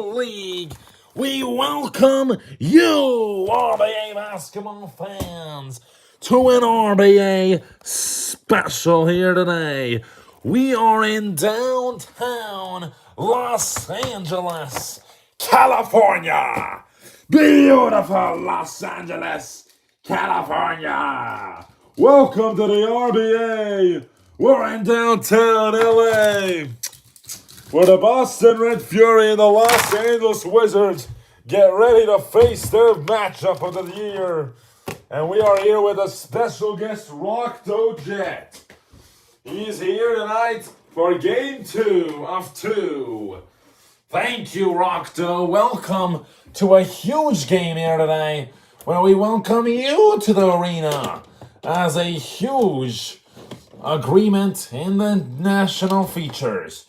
League. We welcome you, RBA basketball fans, to an RBA special here today. We are in downtown Los Angeles, California. Beautiful Los Angeles, California. Welcome to the RBA. We're in downtown LA, where the Boston Red Fury and the Los Angeles Wizards get ready to face their matchup of the year. And we are here with a special guest, Rockto Jet. He's here tonight for Game 2 of 2. Thank you, Rockto. Welcome to a huge game here today, where we welcome you to the arena as a huge agreement in the national features.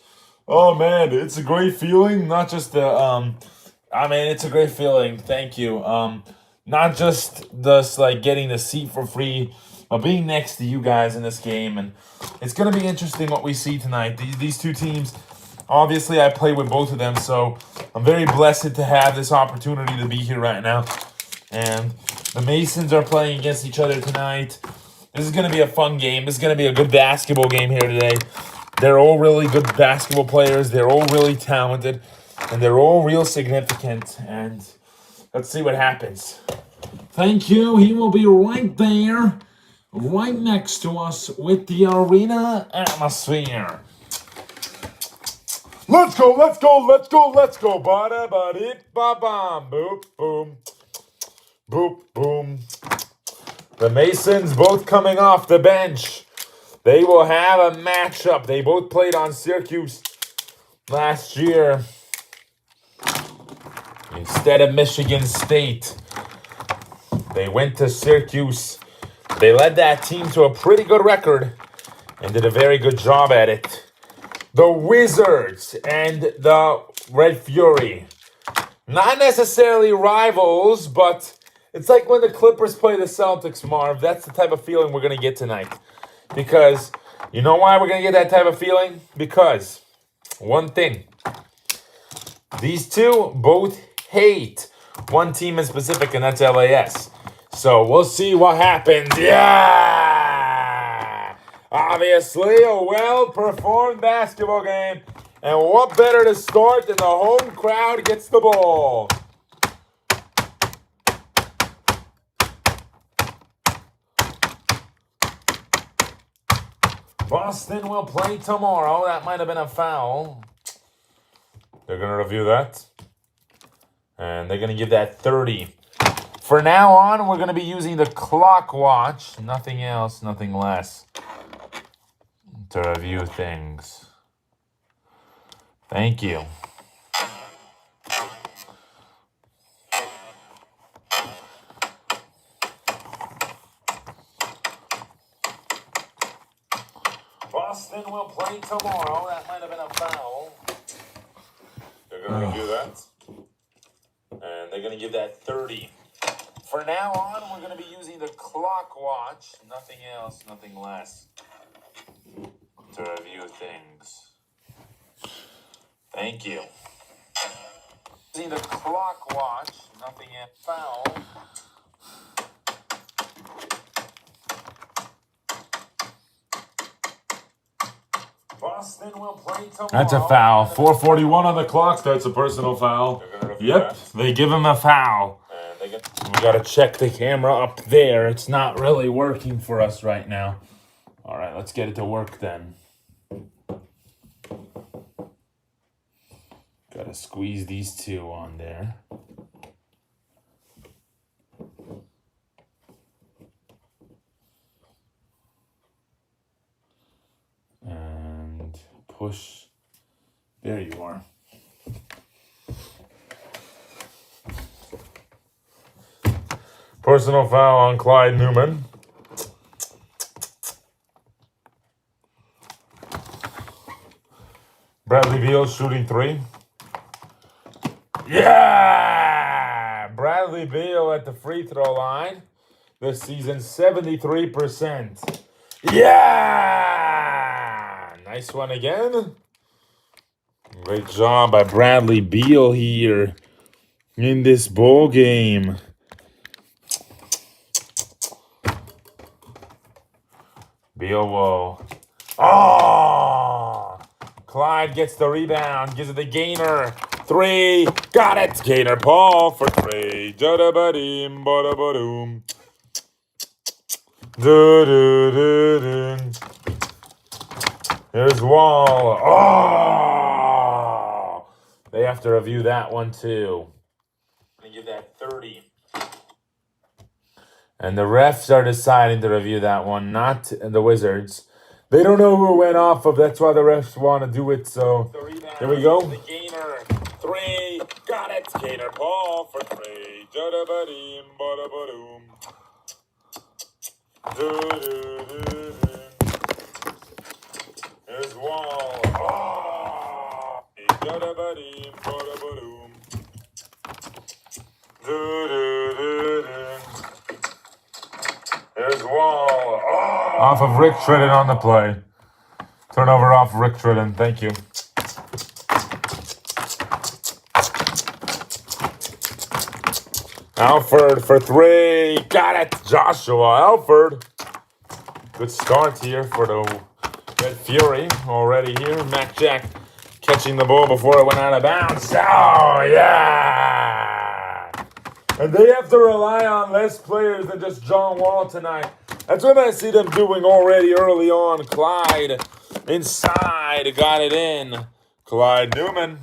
Oh man, it's a great feeling. Not just the it's a great feeling. Thank you. Not just getting the seat for free, but being next to you guys in this game, and it's gonna be interesting what we see tonight. These two teams, obviously, I play with both of them, so I'm very blessed to have this opportunity to be here right now. And the Masons are playing against each other tonight. This is gonna be a fun game. This is gonna be a good basketball game here today. They're all really good basketball players. They're all really talented. And they're all real significant. And let's see what happens. Thank you. He will be right there, right next to us with the arena atmosphere. Let's go, let's go, let's go, let's go. Ba-da-ba-dee-ba-bam. Boop, boom. Boop, boom. The Masons both coming off the bench. They will have a matchup. They both played on Syracuse last year instead of Michigan State. They went to Syracuse. They led that team to a pretty good record and did a very good job at it. The Wizards and the Red Fury. Not necessarily rivals, but it's like when the Clippers play the Celtics, Marv. That's the type of feeling we're going to get tonight. Because, you know why we're going to get that type of feeling? Because, one thing. These two both hate one team in specific, and that's LAS. So, we'll see what happens. Yeah! Obviously, a well-performed basketball game. And what better to start than the home crowd gets the ball? Boston will play tomorrow. That might have been a foul. They're going to review that. And they're going to give that 30. For now on, we're going to be using the clock watch. Nothing else, nothing less. To review things. Thank you. Boston will play tomorrow. That might have been a foul. They're going to review that. And they're going to give that 30. For now on, we're going to be using the clock watch. Nothing else, nothing less. To review things. Thank you. Using the clock watch. Nothing else. Foul. Boston will play tomorrow. That's a foul. 4:41 on the clock. That's a personal foul. Yep, they give him a foul. We got to check the camera up there. It's not really working for us right now. All right, let's get it to work then. Got to squeeze these two on there. Push. There you are. Personal foul on Clyde Newman. Bradley Beal shooting 3. Yeah! Bradley Beal at the free throw line. This season, 73%. Yeah! Nice one again. Great job by Bradley Beal here in this bowl game. Beal will. Oh! Clyde gets the rebound, gives it the Gainer. 3, got it. Gainer Paul for 3. Jada-ba-dim, bada-ba-doom. Do-do-do-do. Here's Wall. Oh! They have to review that one too. I'm gonna give that 30. And the refs are deciding to review that one, not the Wizards. They don't know who it went off of. That's why the refs want to do it. So here we go. The Gainer. 3. Got it. Gainer Paul for 3. Jada-ba-dim, bada-ba-doom. Do-do-do-do. Here's Wall. Oh! Jada-ba-dim, bada-ba-doom. Do-do-do-do. Here's Wall. Oh! Off of Rick Tridden on the play. Turnover off Rick Tridden. Thank you. Alford for 3. Got it. Joshua Alford. Good start here for the Red Fury. Already here. Mac Jack catching the ball before it went out of bounds. Oh, yeah. And they have to rely on less players than just John Wall tonight. That's what I see them doing already early on. Clyde inside. Got it in. Clyde Newman.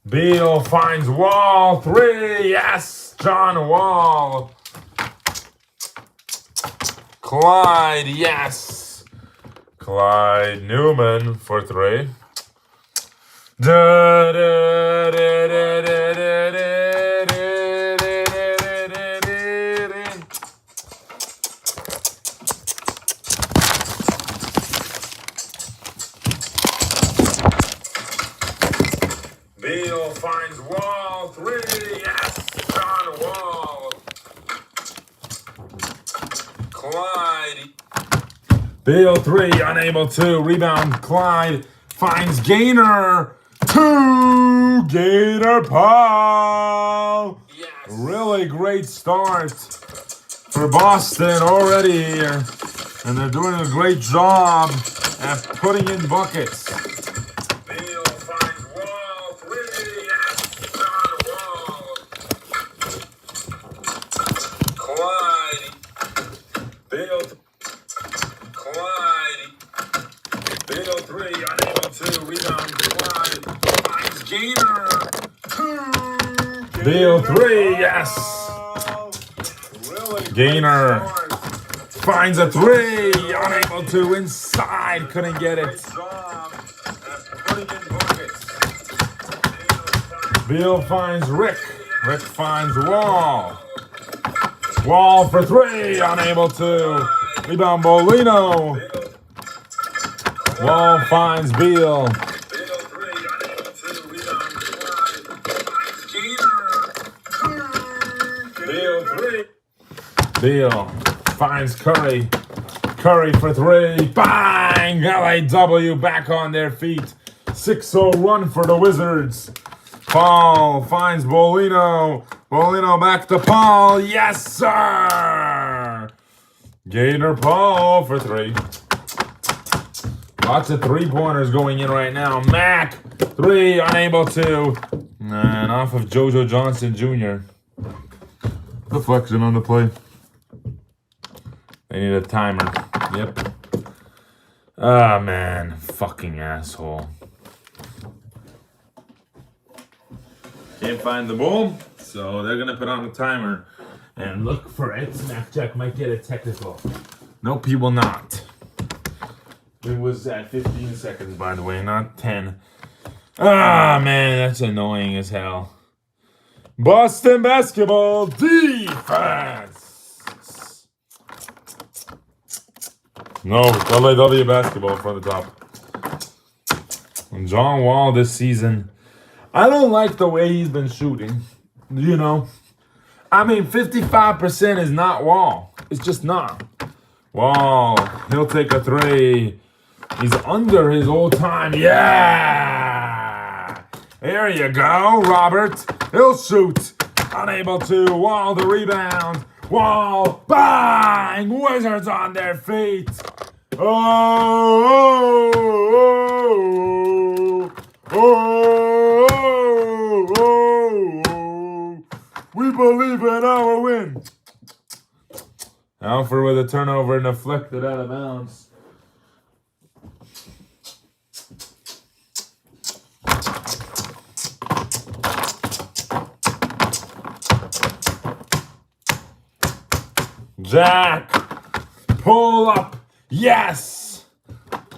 Beal finds Wall. 3. Yes, John Wall. Clyde, yes. Clyde Newman for 3. Beal finds Wall. 3. Yes, John Wall. Clyde. Beal 3, unable to. Rebound. Clyde finds Gainer. 2. Gainer Paul. Yes. Really great start for Boston already here. And they're doing a great job at putting in buckets. Beal finds Wall. 3. Yes, John Wall. Clyde. Beal. Clyde. Beal 3, unable to. Rebound. Clyde finds Gainer. 2. Beal 3, yes. Really Gainer finds a 3, unable to. Inside, couldn't get it. Beal finds Rick. Rick finds Wall. Wall for 3, unable to. Rebound Bolino. Wall finds Beal. Beal 3. Beal finds Curry. Curry for 3. Bang! LAW back on their feet. 6:01 for the Wizards. Paul finds Bolino. Bolino back to Paul. Yes, sir! Gainer Paul for 3. Lots of 3-pointers going in right now. Mac, 3, unable to. And off of JoJo Johnson Jr. Deflection on the play. They need a timer. Yep. Ah, man. Fucking asshole. Can't find the ball, so they're going to put on the timer and look for it. Snapjack might get a technical. Nope, he will not. It was at 15 seconds, by the way, not 10. Ah, man, that's annoying as hell. Boston basketball defense. No, LAW basketball for the top. And John Wall this season I don't like the way he's been shooting, you know. I mean, 55% is not Wall. It's just not. Wall, he'll take a three. He's under his old time. Yeah! There you go, Robert. He'll shoot. Unable to. Wall the rebound. Wall. Bang! Wizards on their feet. Oh, oh, oh, oh, oh, oh. We believe in our win. Alfred with a turnover and deflected out of bounds. Jack, pull up, yes.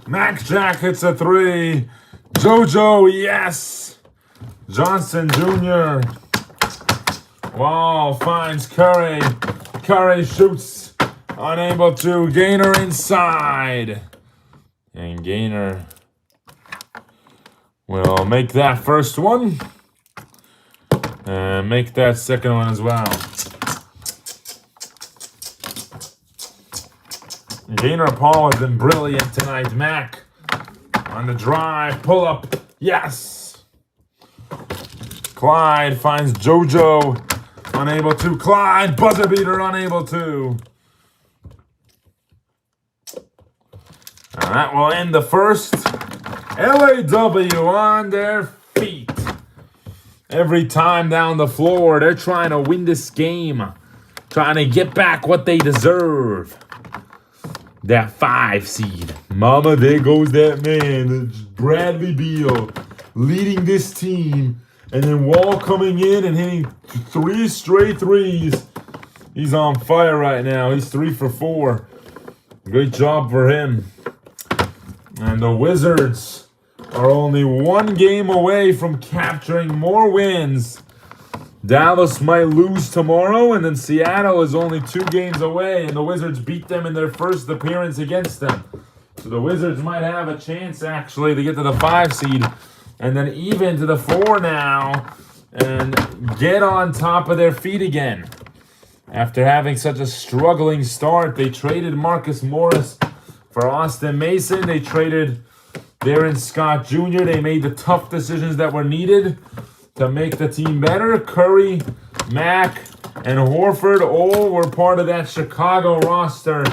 Max Jack hits a three. JoJo, yes. Johnson Jr. Wall finds Curry. Curry shoots, unable to. Gainer inside. And Gainer will make that first one. And make that second one as well. Gainer Paul has been brilliant tonight. Mac on the drive, pull up, yes. Clyde finds JoJo, unable to. Clyde, buzzer beater, unable to. And that will end the first. LAW on their feet. Every time down the floor, they're trying to win this game. Trying to get back what they deserve. That 5 seed. Mama, there goes that man. Bradley Beal leading this team. And then Wall coming in and hitting 3 straight threes. He's on fire right now. He's 3 for 4. Great job for him. And the Wizards are only 1 game away from capturing more wins. Dallas might lose tomorrow, and then Seattle is only 2 games away, and the Wizards beat them in their first appearance against them. So the Wizards might have a chance, actually, to get to the 5 seed, and then even to the 4 now, and get on top of their feet again. After having such a struggling start, they traded Marcus Morris for Austin Mason. They traded Darren Scott Jr. They made the tough decisions that were needed to make the team better. Curry, Mack, and Horford all were part of that Chicago roster.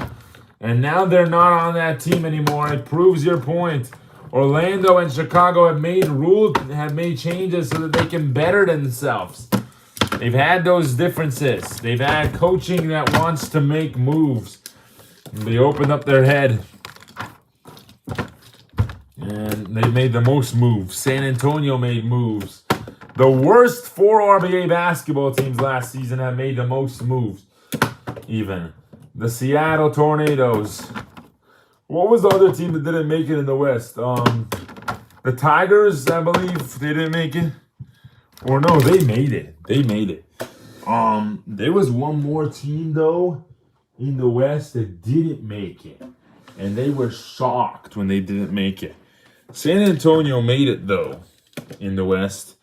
And now they're not on that team anymore. It proves your point. Orlando and Chicago have made changes so that they can better themselves. They've had those differences. They've had coaching that wants to make moves. And they opened up their head. And they made the most moves. San Antonio made moves. The worst 4 RBA basketball teams last season have made the most moves. Even. The Seattle Tornadoes. What was the other team that didn't make it in the West? The Tigers, I believe. They didn't make it. Or no, they made it. They made it. There was one more team, though, in the West that didn't make it. And they were shocked when they didn't make it. San Antonio made it, though, in the West.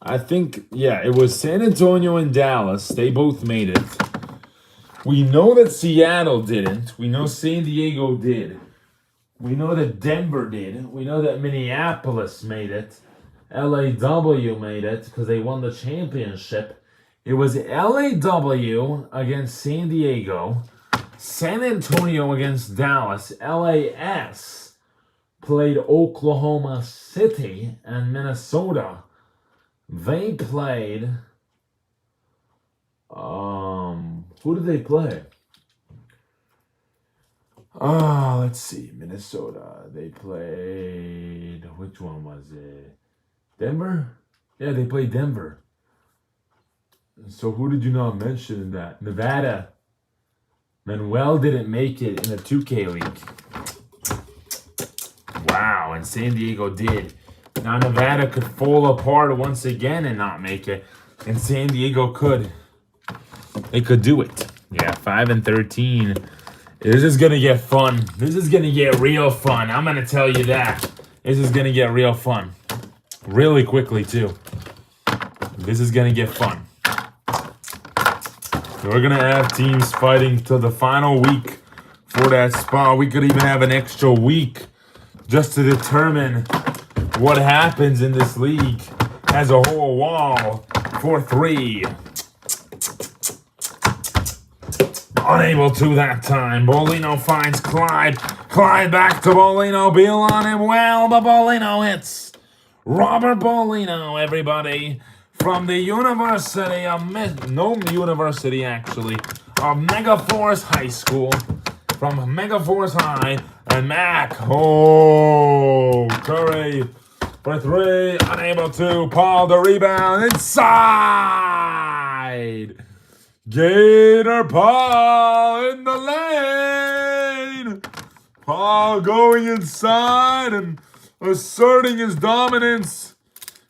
I think, yeah, it was San Antonio and Dallas. They both made it. We know that Seattle didn't. We know San Diego did. We know that Denver did. We know that Minneapolis made it. LAW made it because they won the championship. It was LAW against San Diego. San Antonio against Dallas. LAS played Oklahoma City and Minnesota. They played, who did they play? Let's see, Minnesota. They played, which one was it? Denver? Yeah, they played Denver. So who did you not mention in that? Nevada. Manuel didn't make it in the 2K League. Wow, and San Diego did. Now Nevada could fall apart once again and not make it. And San Diego could. They could do it. Yeah, 5-13. This is going to get fun. This is going to get real fun. I'm going to tell you that. This is going to get real fun. Really quickly, too. This is going to get fun. We're going to have teams fighting till the final week for that spot. We could even have an extra week just to determine what happens in this league as a whole. Wall for 3. Unable to that time. Bolino finds Clyde. Clyde back to Bolino. Beal on him. Well, but Bolino hits. Robert Bolino, everybody. From the University of University actually, of Megaforce High School. From Megaforce High. And Mac. Oh, Curry for 3. Unable to. Paul the rebound. Inside. Gator Paul in the lane. Paul going inside and asserting his dominance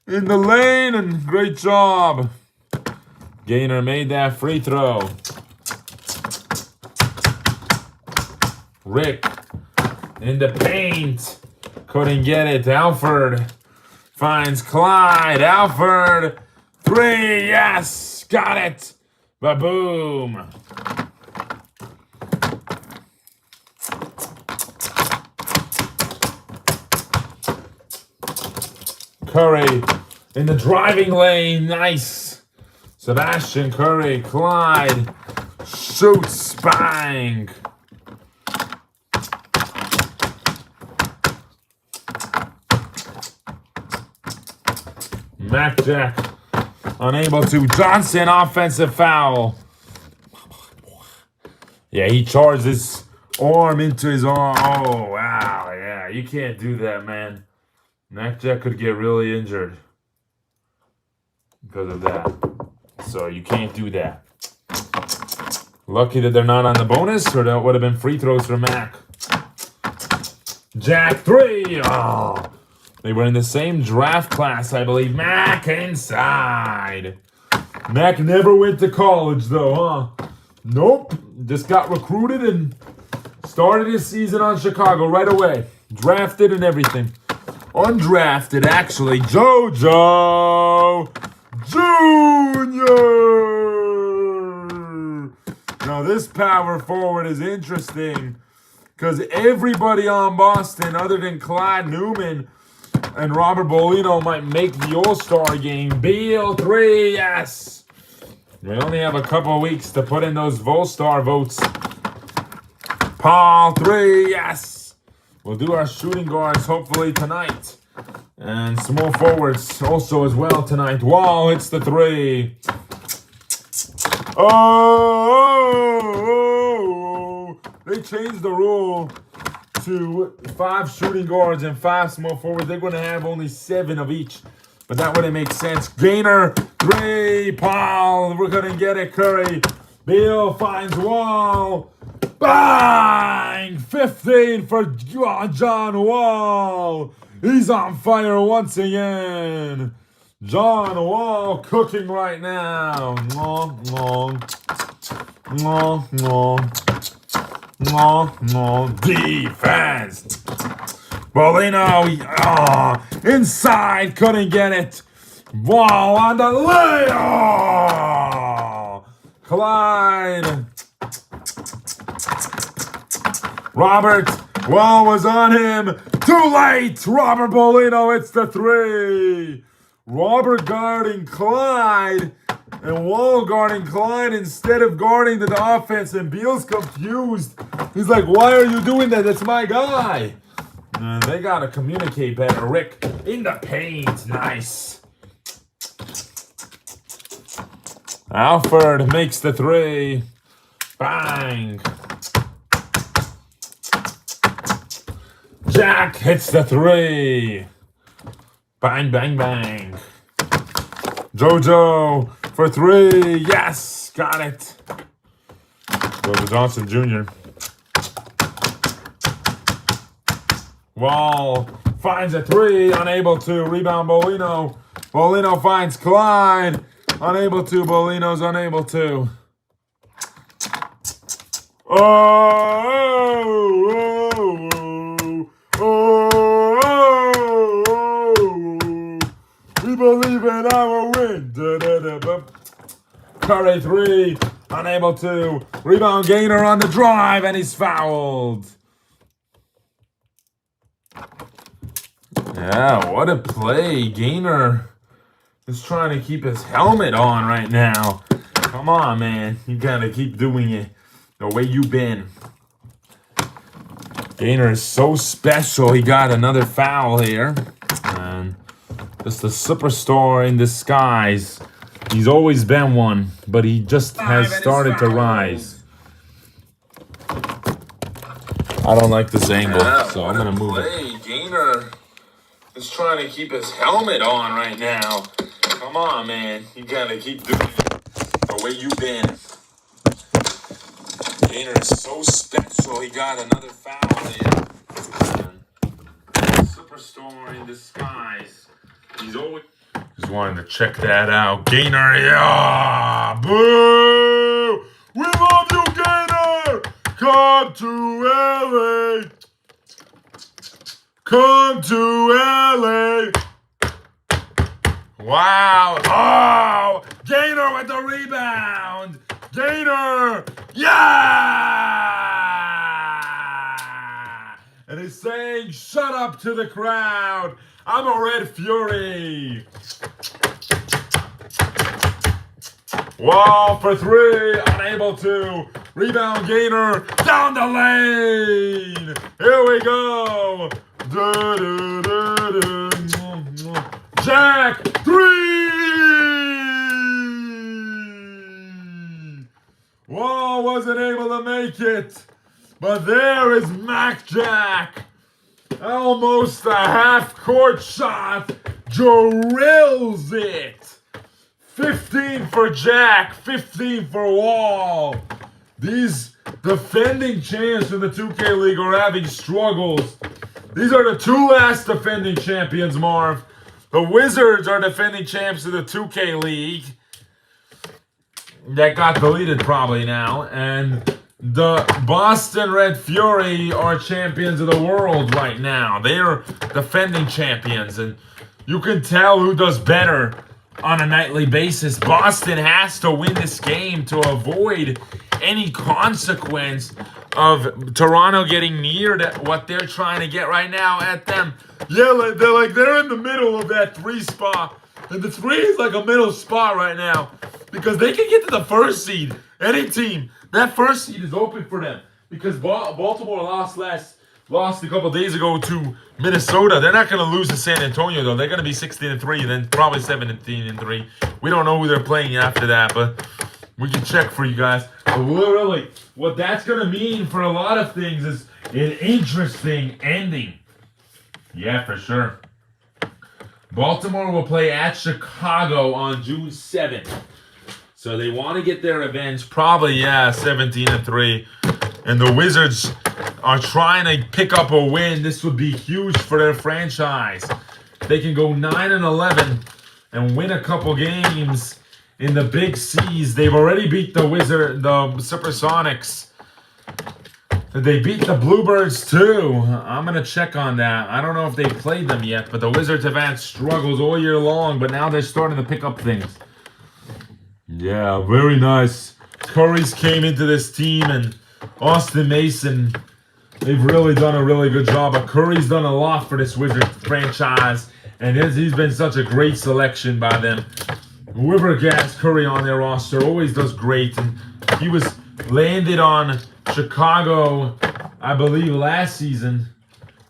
in the lane, and great job. Gaynor made that free throw. Rick in the paint. Couldn't get it. Alford finds Clyde. Alford. 3. Yes. Got it. Ba-boom. Curry in the driving lane. Nice. Sebastian Curry. Clyde shoots. Bang. Mac Jack unable to. Johnson offensive foul. Yeah, he charged his arm into his arm. Oh, wow. Yeah, you can't do that, man. Mac Jack could get really injured because of that. So you can't do that. Lucky that they're not on the bonus, or that would have been free throws for Mac. Jack 3. Oh, they were in the same draft class, I believe. Mac inside. Mac never went to college, though, huh? Nope. Just got recruited and started his season on Chicago right away. Drafted and everything. Undrafted, actually. JoJo Jr. Now, this power forward is interesting because everybody on Boston, other than Clyde Newman and Robert Bolino, might make the All-Star game. Beal 3, yes. We only have a couple of weeks to put in those All-Star votes. Paul 3, yes. We'll do our shooting guards hopefully tonight. And small forwards also as well tonight. Wall hits the 3. Oh, they changed the rule to 5 shooting guards and 5 small forwards. They're going to have only 7 of each. But that wouldn't make sense. Gaynor 3. Paul, we're going to get it. Curry. Beal finds Wall. Bang! 15 for John Wall. He's on fire once again. John Wall cooking right now. Defense. Bolino, inside, couldn't get it. Wall on the lay. Oh, Clyde. Robert, Wall was on him. Too late. Robert Bolino hits the 3. Robert guarding Clyde and Wall guarding Clyde instead of guarding the offense. And Beal's confused. He's like, why are you doing that? That's my guy. They got to communicate better. Rick in the paint. Nice. Alford makes the 3. Bang. Jack hits the 3. Bang, bang, bang. JoJo for 3. Yes, got it. JoJo Johnson Jr. Wall finds a 3. Unable to. Rebound Bolino. Bolino finds Clyde. Unable to. Bolino's unable to. We believe in our win today. Curry 3, unable to. Rebound Gainer on the drive, and he's fouled. Yeah, what a play. Gainer is trying to keep his helmet on right now. Come on, man. You gotta keep doing it the way you've been. Gainer is so special. He got another foul here. And just a superstar in disguise. He's always been one, but he just has started to rise. I don't like this angle, so I'm going to move it. Gainer is trying to keep his helmet on right now. Come on, man. You got to keep doing it the way you've been. Gainer is so special. He got another foul here. Superstar in disguise. He's always... Just wanted to check that out. Gainer, yeah! Boo! We love you, Gainer! Come to LA! Come to LA! Wow! Oh! Gainer with the rebound! Gainer! Yeah! And he's saying, shut up to the crowd! I'm a Red Fury! Wall for 3, unable to. Rebound Gainer down the lane! Here we go! Jack 3! Wall wasn't able to make it, but there is Mac Jack. Almost a half-court shot. Drills it. 15 for Jack, 15 for Wall. These defending champs in the 2K League are having struggles. These are the two last defending champions, Marv. The Wizards are defending champs of the 2K League. That got deleted probably now. And the Boston Red Fury are champions of the world right now. They are defending champions. And you can tell who does better on a nightly basis. Boston has to win this game to avoid any consequence of Toronto getting near to what they're trying to get right now at them. Yeah, they're in the middle of that 3 spot. And the 3 is like a middle spot right now. Because they can get to the first seed. Any team. That first seed is open for them. Because Baltimore lost a couple days ago to Minnesota. They're not going to lose to San Antonio, though. They're going to be 16-3, then probably 17-3. We don't know who they're playing after that, but we can check for you guys. But literally, what that's going to mean for a lot of things is an interesting ending. Yeah, for sure. Baltimore will play at Chicago on June 7th. So they want to get their revenge, probably, 17-3. And the Wizards are trying to pick up a win. This would be huge for their franchise. They can go 9-11 and win a couple games in the Big C's. They've already beat the Supersonics. They beat the Bluebirds too. I'm going to check on that. I don't know if they played them yet, but the Wizards have had struggles all year long, but now they're starting to pick up things. Yeah, very nice. Curry's came into this team, and Austin Mason, they've really done a really good job. But Curry's done a lot for this Wizards franchise, and he's been such a great selection by them. Whoever gets Curry on their roster always does great, and he was landed on Chicago, I believe, last season.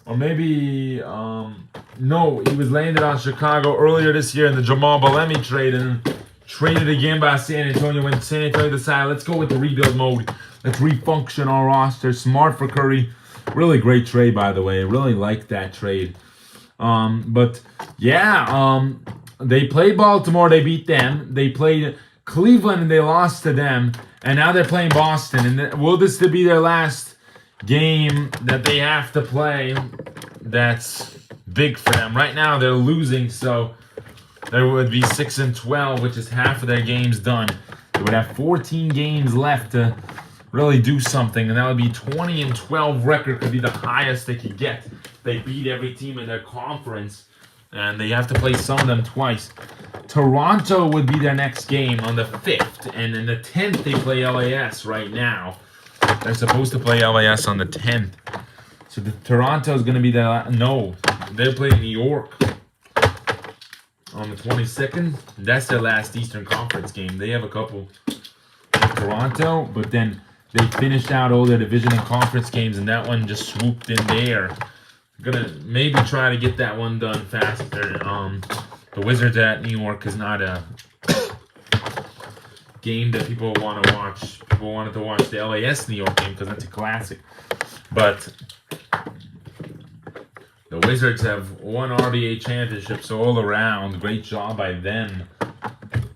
Or maybe, no, he was landed on Chicago earlier this year in the Jamal Bellamy trade, and traded again by San Antonio when San Antonio decided, let's go with the rebuild mode. Let's refunction our roster. Smart for Curry. Really great trade, by the way. Really liked that trade. But, yeah, they played Baltimore. They beat them. They played Cleveland, and they lost to them. And now they're playing Boston. And will this be their last game that they have to play? That's big for them. Right now, they're losing, so they would be 6-12, which is half of their games done. They would have 14 games left to really do something, and that would be 20-12 record could be the highest they could get. They beat every team in their conference, and they have to play some of them twice. Toronto would be their next game on the 5th, and then the 10th they play LAS right now. They're supposed to play LAS on the 10th. So Toronto is going to be the... No, they're playing New York on the 22nd. That's their last Eastern Conference game. They have a couple of Toronto, but then they finished out all their division and conference games, and that one just swooped in there. Gonna maybe try to get that one done faster. The Wizards at New York is not a game that people want to watch. People wanted to watch the LAS New York game because that's a classic. But the Wizards have won RBA championships all around. Great job by them.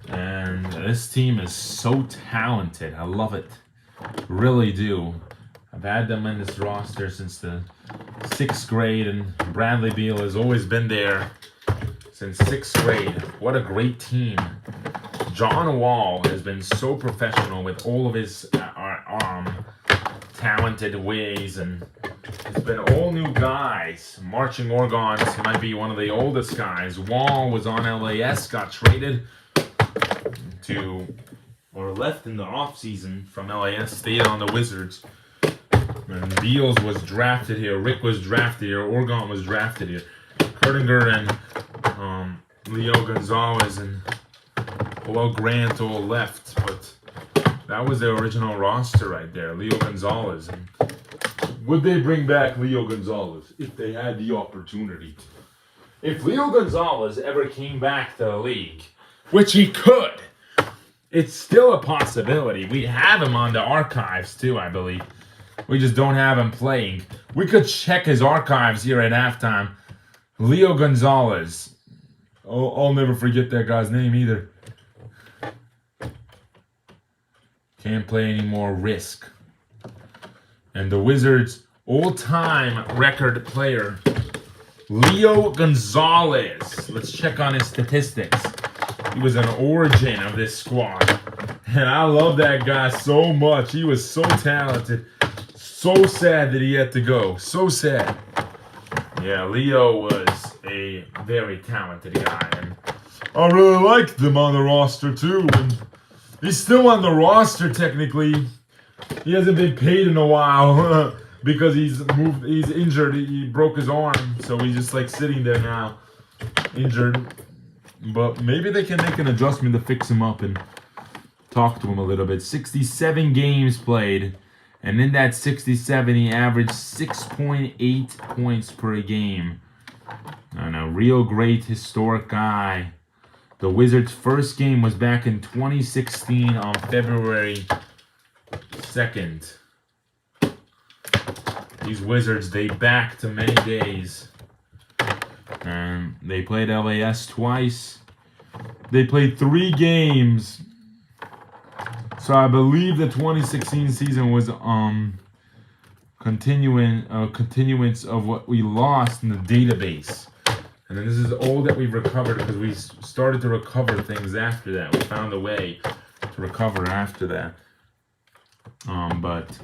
And this team is so talented. I love it. Really do. I've had them in this roster since the 6th grade, and Bradley Beal has always been there since 6th grade. What a great team. John Wall has been so professional with all of his talented ways, and it's been all new guys. Marching Organs might be one of the oldest guys. Wall was on LAS, got traded to, or left in the offseason from LAS, stayed on the Wizards. And Beals was drafted here. Rick was drafted here. Orgon was drafted here. Kurtinger and Leo Gonzalez and Below Grant all left, but that was the original roster right there. Leo Gonzalez. And would they bring back Leo Gonzalez if they had the opportunity? If Leo Gonzalez ever came back to the league, which he could, it's still a possibility. We have him on the archives too, I believe. We just don't have him playing. We could check his archives here at halftime. Leo Gonzalez. Oh, I'll never forget that guy's name either. Can't play any more Risk. And the Wizards' all-time record player, Leo Gonzalez. Let's check on his statistics. He was an origin of this squad. And I love that guy so much. He was so talented. So sad that he had to go. So sad. Yeah, Leo was a very talented guy. And I really liked him on the roster too. And he's still on the roster technically. He hasn't been paid in a while because he's injured. He broke his arm. So he's just like sitting there now, injured. But maybe they can make an adjustment to fix him up and talk to him a little bit. 67 games played. And in that 67, he averaged 6.8 points per game. And a real great historic guy. The Wizards' first game was back in 2016 on February 2nd. These Wizards date back to many days. And they played LAS twice. They played 3 games. So I believe the 2016 season was continuance of what we lost in the database. And then this is all that we've recovered because we started to recover things after that. We found a way to recover after that. But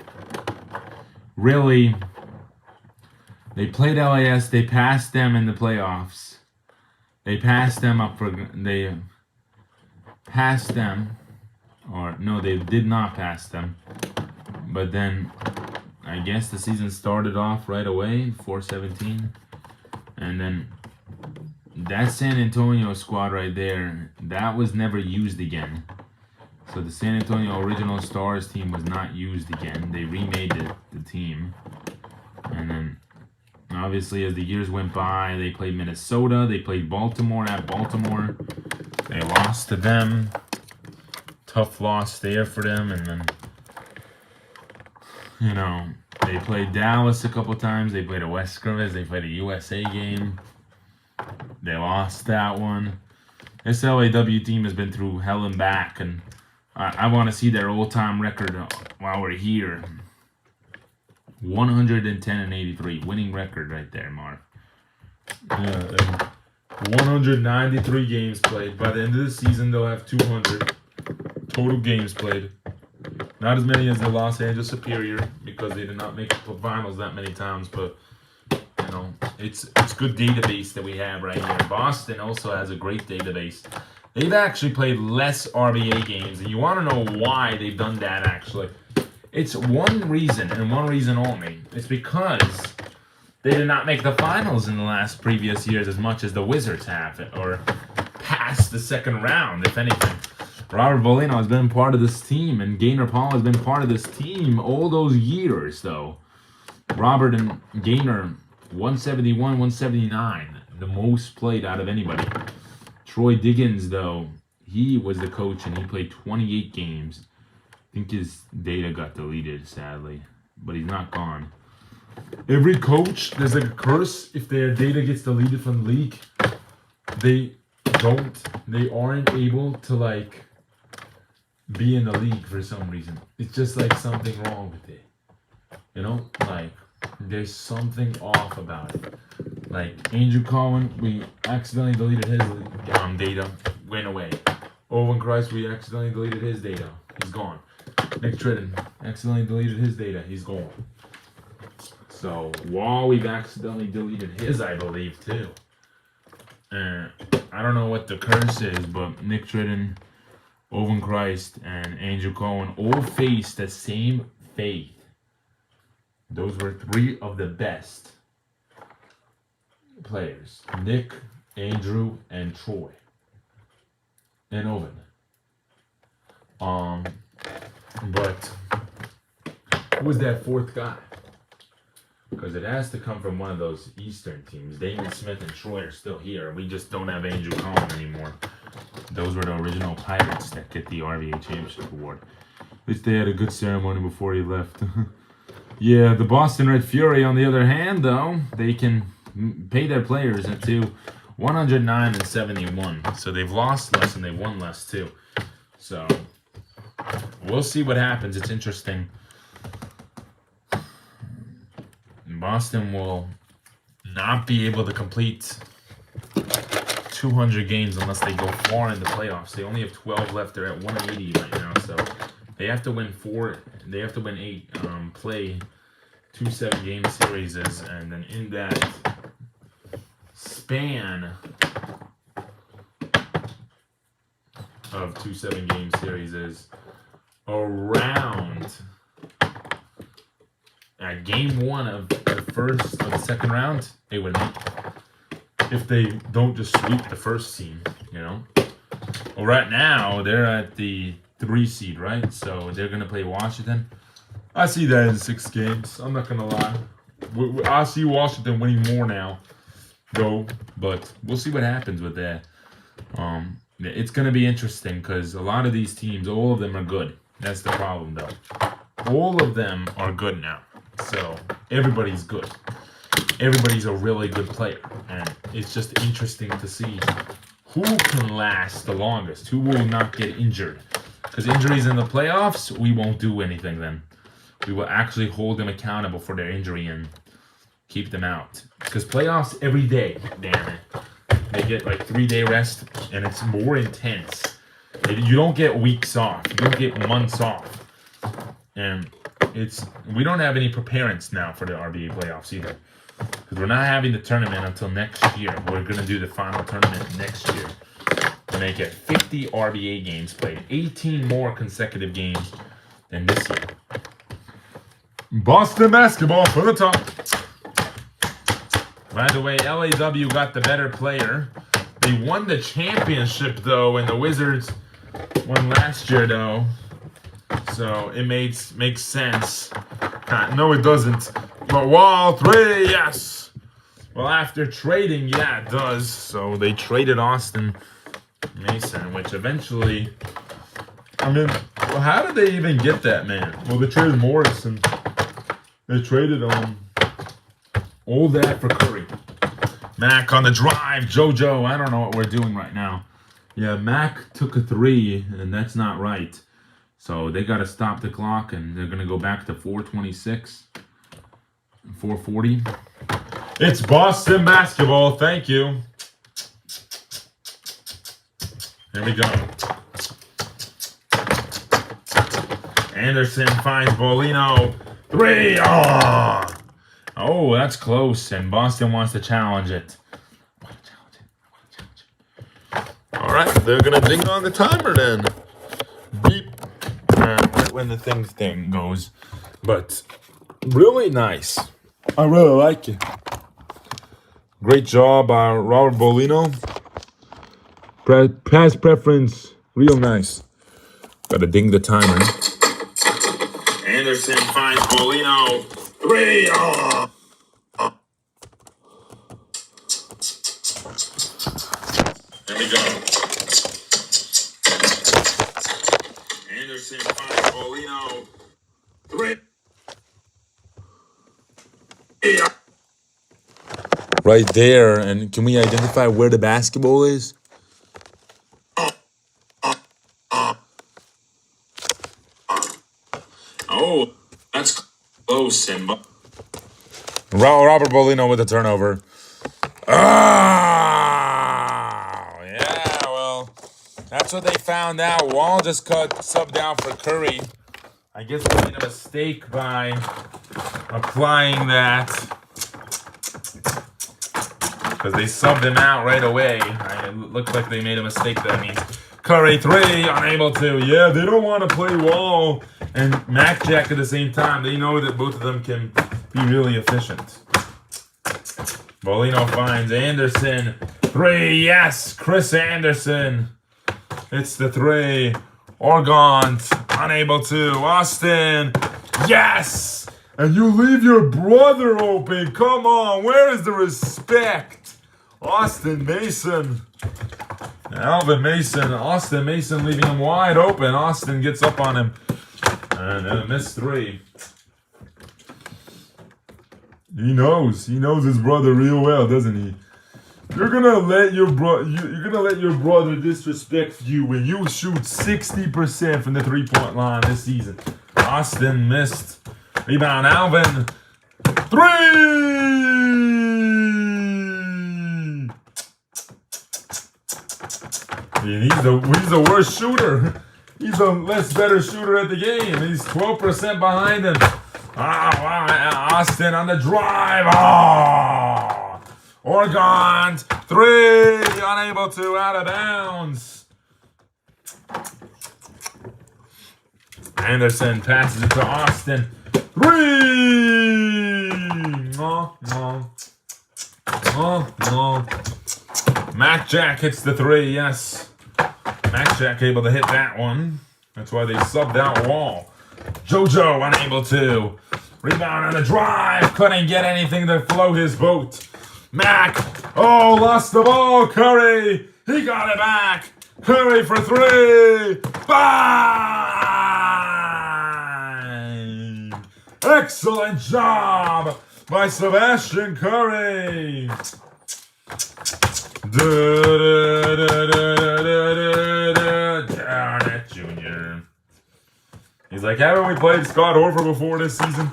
really, they played LAS. They passed them in the playoffs. They passed them up for... They passed them... Or, no, they did not pass them. But then, I guess the season started off right away, 4-17. And then, that San Antonio squad right there, that was never used again. So the San Antonio Original Stars team was not used again. They remade the team. And then, obviously, as the years went by, they played Minnesota. They played Baltimore at Baltimore. They lost to them. Tough loss there for them, and then, you know, they played Dallas a couple times. They played a West scrimmage. They played a USA game. They lost that one. This LAW team has been through hell and back, and I want to see their all-time record while we're here. 110-83, winning record right there, Mark. Yeah, 193 games played. By the end of the season, they'll have 200. Total games played. Not as many as the Los Angeles Superior because they did not make the finals that many times, but you know, it's good database that we have right here. Boston also has a great database. They've actually played less RBA games, and you want to know why they've done that, actually. It's one reason, and one reason only. It's because they did not make the finals in the last previous years as much as the Wizards have, or past the second round, if anything. Robert Bolino has been part of this team, and Gaynor Paul has been part of this team all those years, though. Robert and Gaynor, 171, 179, the most played out of anybody. Troy Diggins, though, he was the coach, and he played 28 games. I think his data got deleted, sadly, but he's not gone. Every coach, there's like a curse. If their data gets deleted from the league, they aren't able to, like, be in the league for some reason. It's just like something wrong with it. You know, like, there's something off about it. Like, Andrew Cohen, we accidentally deleted his data, went away. Owen Christ, we accidentally deleted his data, he's gone. Nick Tritton, accidentally deleted his data, he's gone. So, Wall, we've accidentally deleted his, I believe, too. I don't know what the curse is, but Nick Tritton, Owen Christ, and Andrew Cohen all faced the same fate. Those were three of the best players. Nick, Andrew, and Troy. And Owen. But who was that fourth guy? Because it has to come from one of those Eastern teams. Damon Smith and Troy are still here. We just don't have Andrew Cohen anymore. Those were the original Pirates that get the RBA Championship Award. At least they had a good ceremony before he left. Yeah, the Boston Red Fury, on the other hand, though, they can pay their players to 109 and 71. So they've lost less and they won less, too. So we'll see what happens. It's interesting. Boston will not be able to complete 200 games unless they go far in the playoffs. They only have 12 left. They're at 180 right now, so they have to win 4. They have to win 8. Play 2 7-game series, and then in that span of 2 7-game series is around at game 1 of the second round, they would make, if they don't just sweep the first seed, you know. Well, right now they're at the 3 seed, right? So they're gonna play Washington. I see that in 6 games. I'm not gonna lie. I see Washington winning more now, though. But we'll see what happens with that. It's gonna be interesting because a lot of these teams, all of them are good. That's the problem, though. All of them are good now. So everybody's good. Everybody's a really good player, and it's just interesting to see who can last the longest, who will not get injured. Because injuries in the playoffs, we won't do anything then. We will actually hold them accountable for their injury and keep them out. Because playoffs every day, damn it. They get like 3-day rest, and it's more intense. You don't get weeks off. You don't get months off. And we don't have any preparedness now for the RBA playoffs either. Because we're not having the tournament until next year. We're going to do the final tournament next year. To make it 50 RBA games played. 18 more consecutive games than this year. Boston basketball for the top. By the way, LAW got the better player. They won the championship, though, and the Wizards won last year, though. So it makes sense. No, it doesn't. But Wall 3, yes. Well, after trading, yeah, it does. So they traded Austin Mason, which eventually, I mean, well, how did they even get that, man? Well, they traded Morrison. They traded all that for Curry. Mac on the drive. JoJo, I don't know what we're doing right now. Yeah, Mac took a 3, and that's not right. So they got to stop the clock, and they're going to go back to 426, 440. It's Boston basketball. Thank you. Here we go. Anderson finds Bolino. 3. Oh, that's close, and Boston wants to challenge it. All right, they're gonna ding on the timer then. Beep. Right when the thing goes. But really nice. I really like it. Great job by Robert Bolino. Pass preference, real nice. Gotta ding the timer. Anderson finds Bolino. 3. There we go. Anderson finds Bolino. 3. Right there, and can we identify where the basketball is? Oh, that's close, Simba. Robert Bolino with the turnover. Yeah, well, that's what they found out. Wall just subbed out for Curry. I guess they made a mistake by applying that because they subbed him out right away. It looked like they made a mistake. That means Curry 3, unable to. Yeah, they don't want to play Wall and Mac Jack at the same time. They know that both of them can be really efficient. Bolino finds Anderson. 3, yes, Chris Anderson. It's the 3. Orgont, unable to. Austin, yes! And you leave your brother open. Come on, where is the respect? Austin Mason. Alvin Mason. Austin Mason leaving him wide open. Austin gets up on him. And a missed 3. He knows his brother real well, doesn't he? You're gonna let your brother disrespect you when you shoot 60% from the 3-point line this season. Austin missed. Rebound, Alvin. 3! He's the worst shooter. He's a better shooter at the game. He's 12% behind him. Wow, Austin on the drive. Orgont, 3, unable to, out of bounds. Anderson passes it to Austin. 3! No. Mac Jack hits the 3, yes. Mac Jack able to hit that one. That's why they subbed out Wall. JoJo unable to. Rebound on the drive. Couldn't get anything to float his boat. Mac. Oh, lost the ball. Curry. He got it back. Curry for 3. Bang! Excellent job by Sebastian Curry. Darn it, Junior. He's like, haven't we played Scott Horford before this season?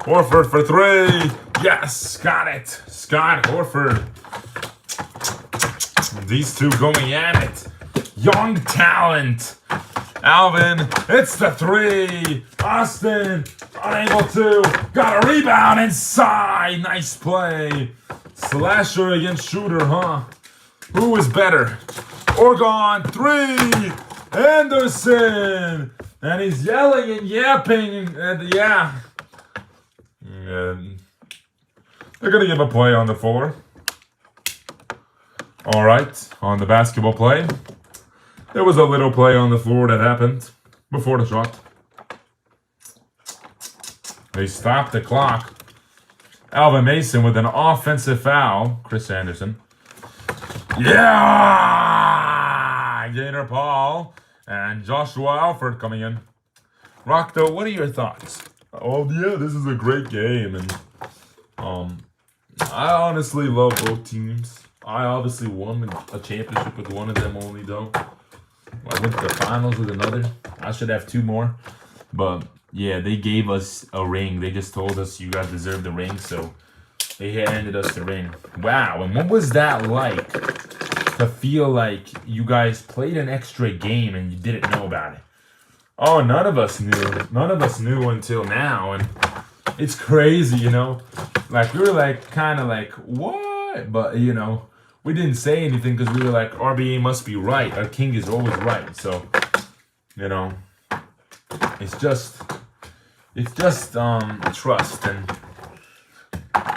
Horford for 3. Yes, got it. Scott Horford. These two going at it. Young talent. Alvin, it's the 3. Austin, unable to. Got a rebound inside. Nice play. Slasher against shooter, huh? Who is better? Orgont, 3. Anderson. And he's yelling and yapping. And yeah. They're going to give a play on the floor. All right, on the basketball play. There was a little play on the floor that happened before the shot. They stopped the clock. Alvin Mason with an offensive foul. Chris Anderson. Yeah! Gator Paul and Joshua Alford coming in. Rockto, what are your thoughts? Oh, yeah, this is a great game. And I honestly love both teams. I obviously won a championship with one of them only, though. I went to the finals with another. I should have 2 more. But, yeah, they gave us a ring. They just told us you guys deserve the ring, so they handed us the ring. Wow, and what was that like to feel like you guys played an extra game and you didn't know about it? Oh, none of us knew. None of us knew until now, and it's crazy, you know? Like, we were like, kind of like, what? But, you know, we didn't say anything because we were like, RBA must be right. Our king is always right. So, you know, it's just trust, and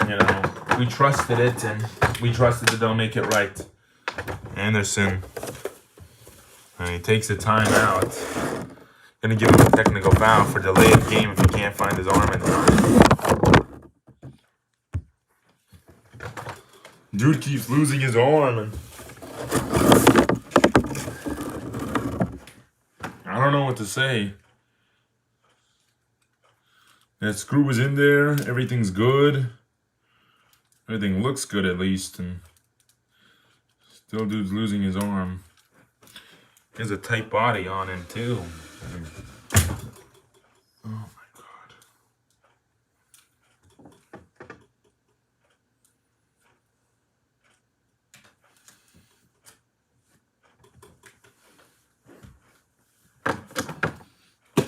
you know, we trusted it, and we trusted that they'll make it right. Anderson, and he takes the timeout. Gonna give him a technical foul for delayed game if he can't find his arm in time. Dude keeps losing his arm, and I don't know what to say. That screw is in there. Everything's good. Everything looks good at least, and still dude's losing his arm. He has a tight body on him too. Oh my God.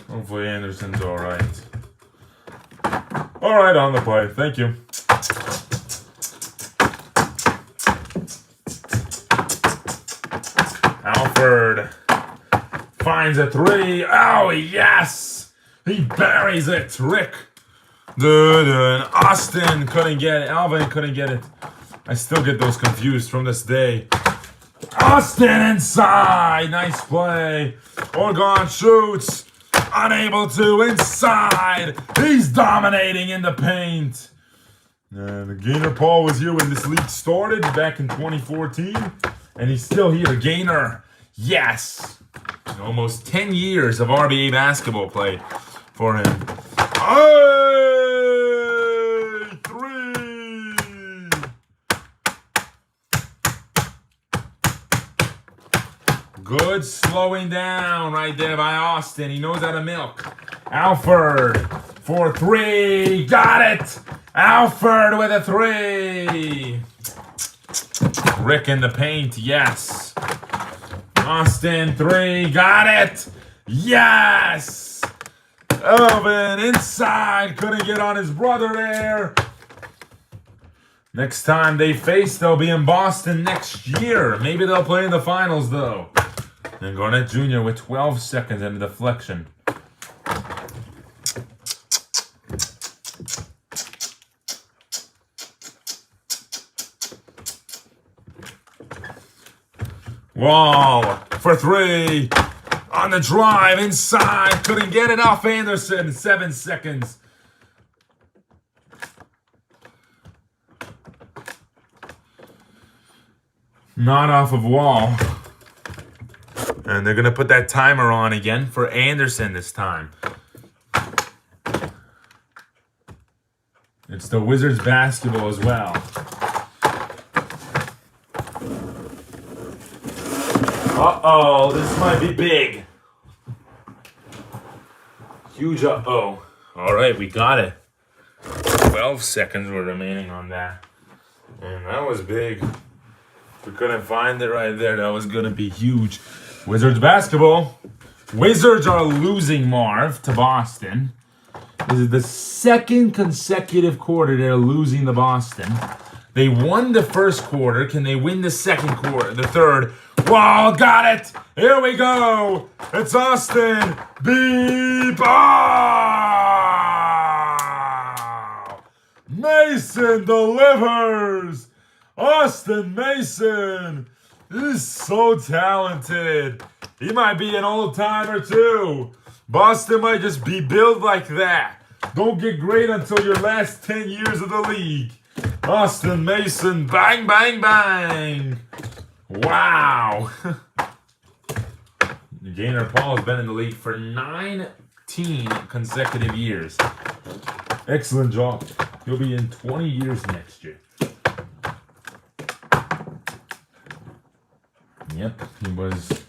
Hopefully Anderson's all right. All right, on the play. Thank you. Alford finds a three. Oh, yes! He buries it. Rick. Austin couldn't get it. Alvin couldn't get it. I still get those confused from this day. Austin inside. Nice play. Oregon shoots. Unable to. Inside. He's dominating in the paint. The Gainer Paul was here when this league started back in 2014. And he's still here. Gainer. Yes. Almost 10 years of RBA basketball play for him. Hey! Three! Good slowing down right there by Austin. He knows how to milk. Alford for three. Got it! Alford with a three. Rick in the paint. Yes. Austin, three. Got it. Yes. Elvin inside. Couldn't get on his brother there. Next time they face, they'll be in Boston next year. Maybe they'll play in the finals, though. And Garnett Jr. with 12 seconds and a deflection. Wall for three. On the drive, inside. Couldn't get it off Anderson. 7 seconds. Not off of Wall. And they're going to put that timer on again for Anderson this time. It's the Wizards basketball as well. Uh-oh, this might be big. Huge uh-oh. All right, we got it. 12 seconds were remaining on that. And that was big. If we couldn't find it right there, that was going to be huge. Wizards basketball. Wizards are losing, Marv, to Boston. This is the second consecutive quarter they're losing to Boston. They won the first quarter. Can they win the second quarter, the third? Wall got it. Here we go. It's Austin. Beep. Oh! Mason delivers. Austin Mason is so talented. He might be an old-timer too. Boston might just be built like that. Don't get great until your last 10 years of the league. Austin Mason, bang, bang, bang. Wow. Gainer Paul has been in the league for 19 consecutive years. Excellent job. He'll be in 20 years next year. Yep, he was,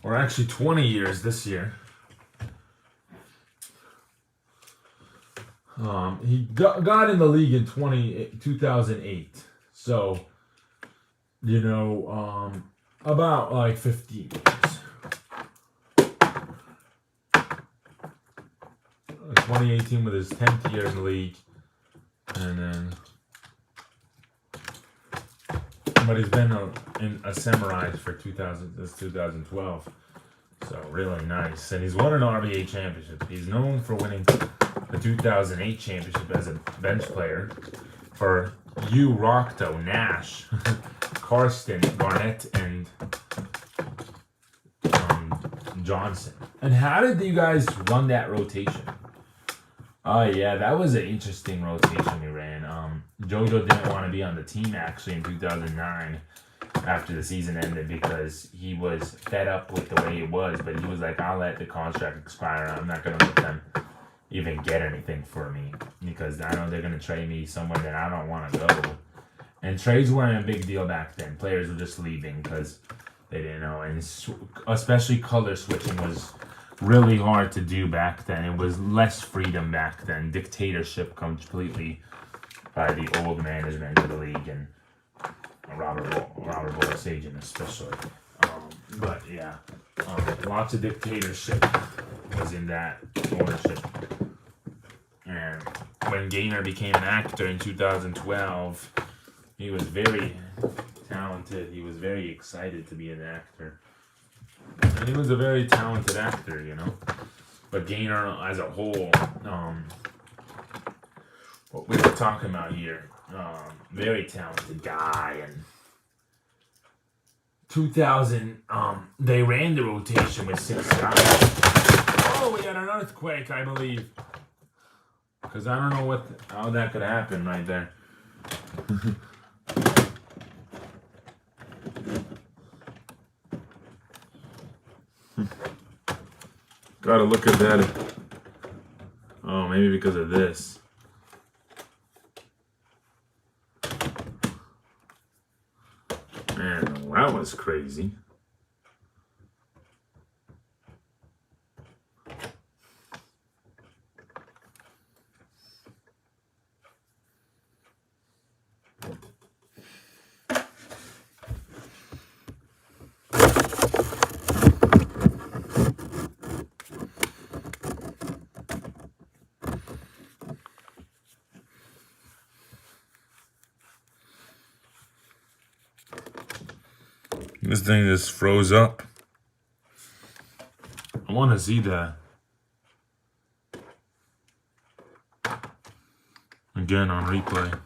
or actually 20 years this year. He got in the league in 2008. So, you know, about like 15 years. 2018 with his 10th year in the league. And then but he's been a samurai for 2012. So really nice. And he's won an RBA championship. He's known for winning the 2008 championship as a bench player for Rockto, Nash, Karsten, Garnett, and Johnson. And how did you guys run that rotation? Oh yeah, that was an interesting rotation we ran. Jojo didn't want to be on the team actually in 2009 after the season ended because he was fed up with the way it was. But he was like, I'll let the contract expire. I'm not going to let them even get anything for me because I know they're going to trade me somewhere that I don't want to go. And trades weren't a big deal back then. Players were just leaving because they didn't know. And especially color switching was really hard to do back then. It was less freedom back then. Dictatorship completely by the old management of the league and Robert Borasagian especially. But yeah, lots of dictatorship was in that ownership. And when Gaynor became an actor in 2012, he was very talented. He was very excited to be an actor. And he was a very talented actor, you know. But Gaynor as a whole, what we were talking about here, very talented guy. And 2000, they ran the rotation with 6 guys. Oh, we had an earthquake, I believe. Because I don't know how that could happen right there. Gotta look at that. Oh, maybe because of this. Man, that was crazy. This thing just froze up. I want to see that. Again on replay.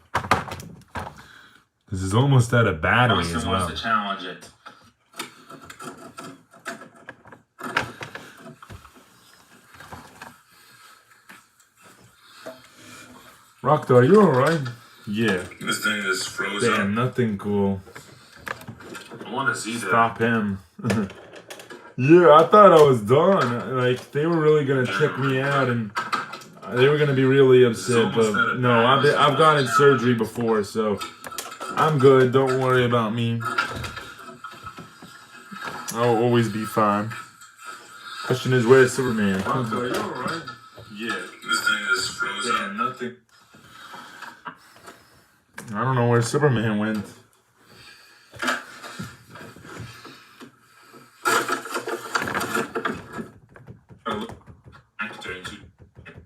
This is almost out of battery as well. To challenge it. Rockto, are you alright? Yeah. This thing is frozen. Damn, nothing cool. I want to see that. Stop him. Yeah, I thought I was done. Like, they were really going to check me out and they were going to be really upset. But no, I've gotten surgery before, so I'm good. Don't worry about me. I'll always be fine. Question is, where's Superman? Are you alright? Yeah. This thing is frozen. Damn, nothing. I don't know where Superman went.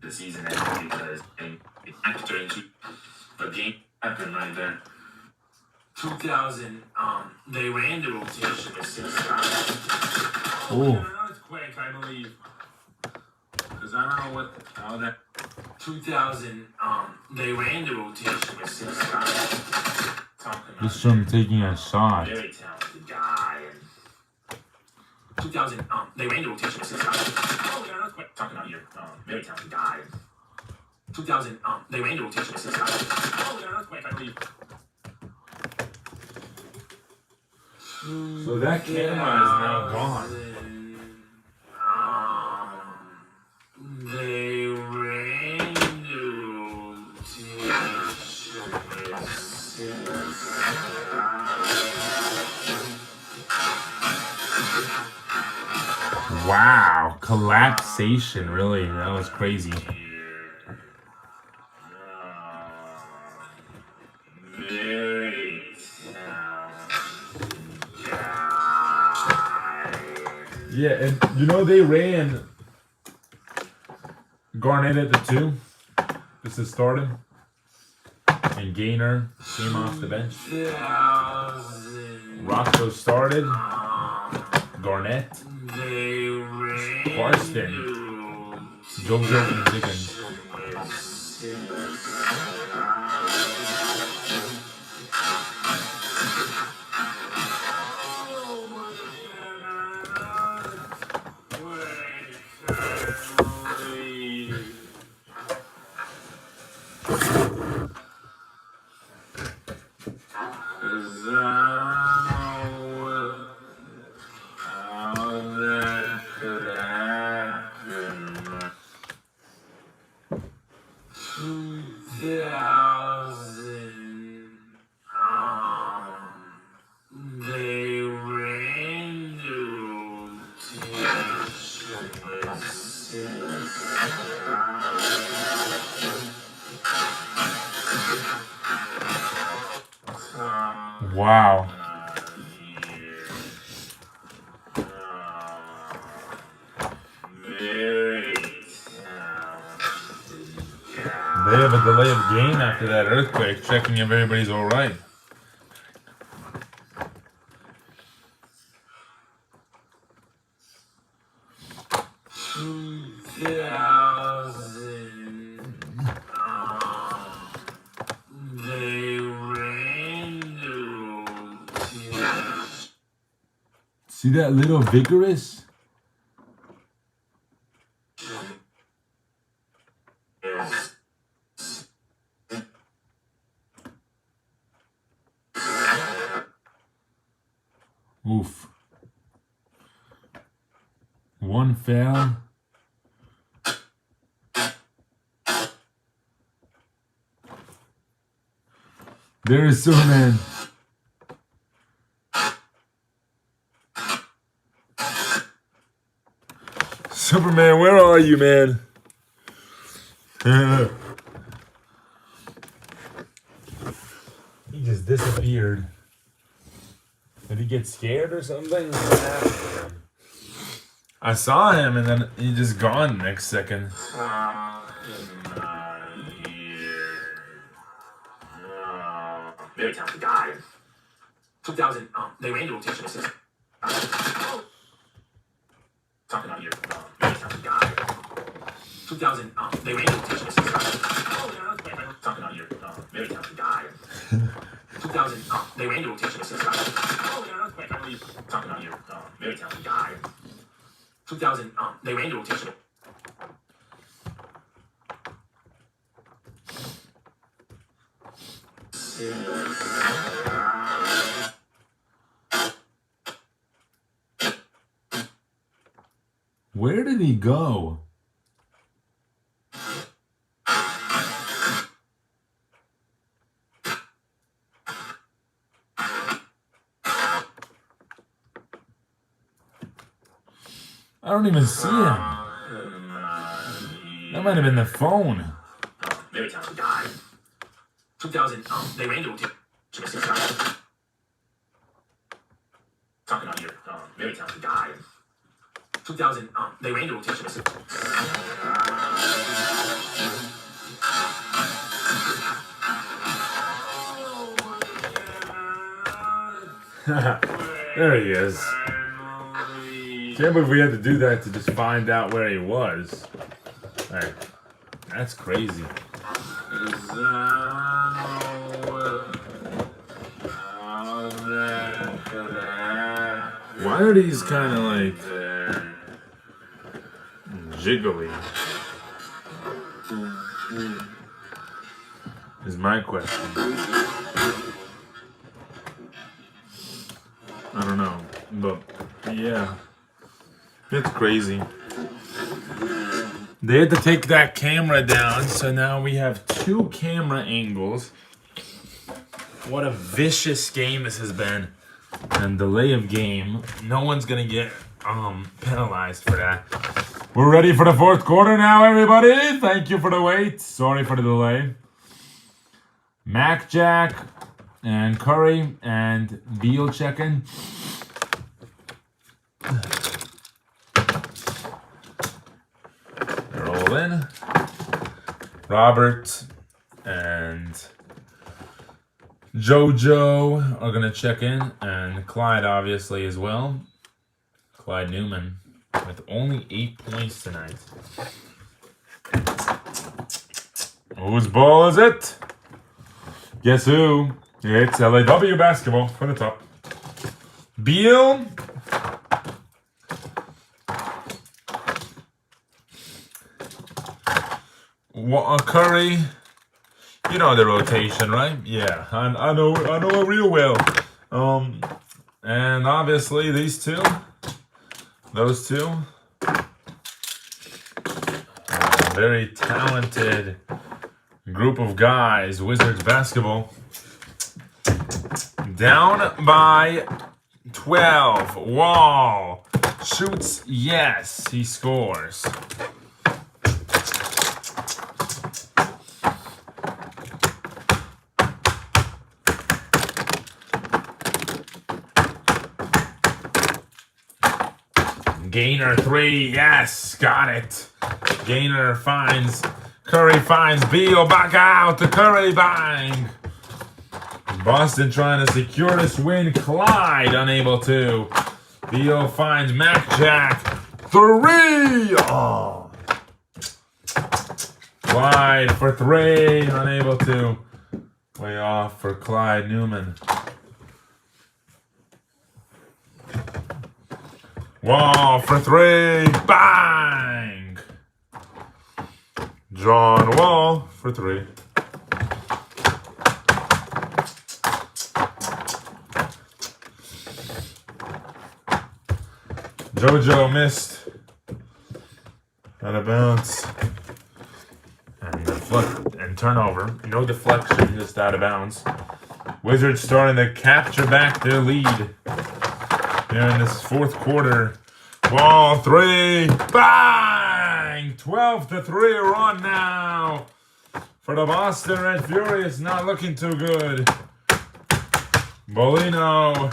The season ended because the game happened right there. 2000, they ran the rotation with 6 guys. Oh, we had an earthquake, I believe. Because I don't know how that. 2000, they ran the rotation with 6 guys. Just from taking a shot. Very talented guy. And 2000, they ran the rotation with 6 guys. Oh, we had an earthquake. Talking about here. Very talented guy. 2000, they ran the rotation with 6 guys. Oh, we had an earthquake, I believe. So that camera is now gone. They ran the rotation with 6 Wow, collapsation, really, that was crazy. Yeah, and you know they ran Garnett at the 2. This is starting. And Gaynor came off the bench. Rocco started. Garnett. Karsten. Jojo and Dickens. Wow. They have a delay of game after that earthquake, checking if everybody's all right. See that little vigorous? Oof. One foul. There is Superman. Superman, where are you, man? He just disappeared. Did he get scared or something? I saw him and then he just gone next second. Very talented guy. 2000, they ran the rotation assist. Talking about your very talented guy. 2000, they ran the rotation assist. Talking about your very talented guy. 2000, they ran the rotation assist. Talking about your very talented guy. 2000, they ran the rotation. Where did he go? I don't even see him. That might have been the phone. Very talented guy. 2000, they ran the rotation. Talking about your very talented guy. 2000, they ran the rotation. There he is. Can't believe we had to do that to just find out where he was. Alright. That's crazy. Why are these kind of like jiggly? Is my question. I don't know, but yeah, it's crazy. They had to take that camera down, so now we have two camera angles. What a vicious game this has been. And delay of game. No one's gonna get penalized for that. We're ready for the fourth quarter now, everybody. Thank you for the wait. Sorry for the delay. Mac Jack and Curry and Beal checking. They're all in. Robert and JoJo are going to check in, and Clyde obviously as well. Clyde Newman with only 8 points tonight. Whose ball is it? Guess who? It's LAW basketball for the top. Beal. Curry. You know the rotation, right? Yeah, I know it real well. And obviously these two, those two, very talented group of guys. Wizards basketball down by 12. Wall shoots. Yes, he scores. Gainer 3, yes, got it. Gainer finds, Curry finds Beal, back out to Curry, bang. Boston trying to secure this win, Clyde unable to. Beal finds Mac Jack, 3, oh. Clyde for 3, unable to. Way off for Clyde Newman. Wall for 3, bang! John Wall for 3. JoJo missed. Out of bounds. And turnover. No deflection, just out of bounds. Wizards starting to capture back their lead. Here in this fourth quarter. Wall 3, bang! 12-3 run now for the Boston Red Fury. It's not looking too good. Bolino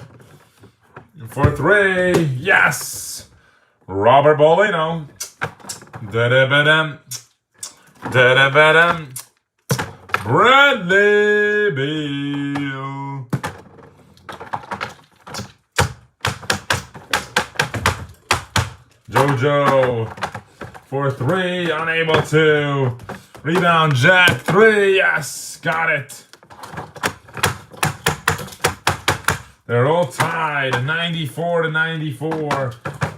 for 3, yes! Robert Bolino. Da-da-ba-dum. Da-da-ba-dum. Bradley Beal. JoJo for 3, unable to. Rebound, Jack, 3, yes, got it. They're all tied, 94-94.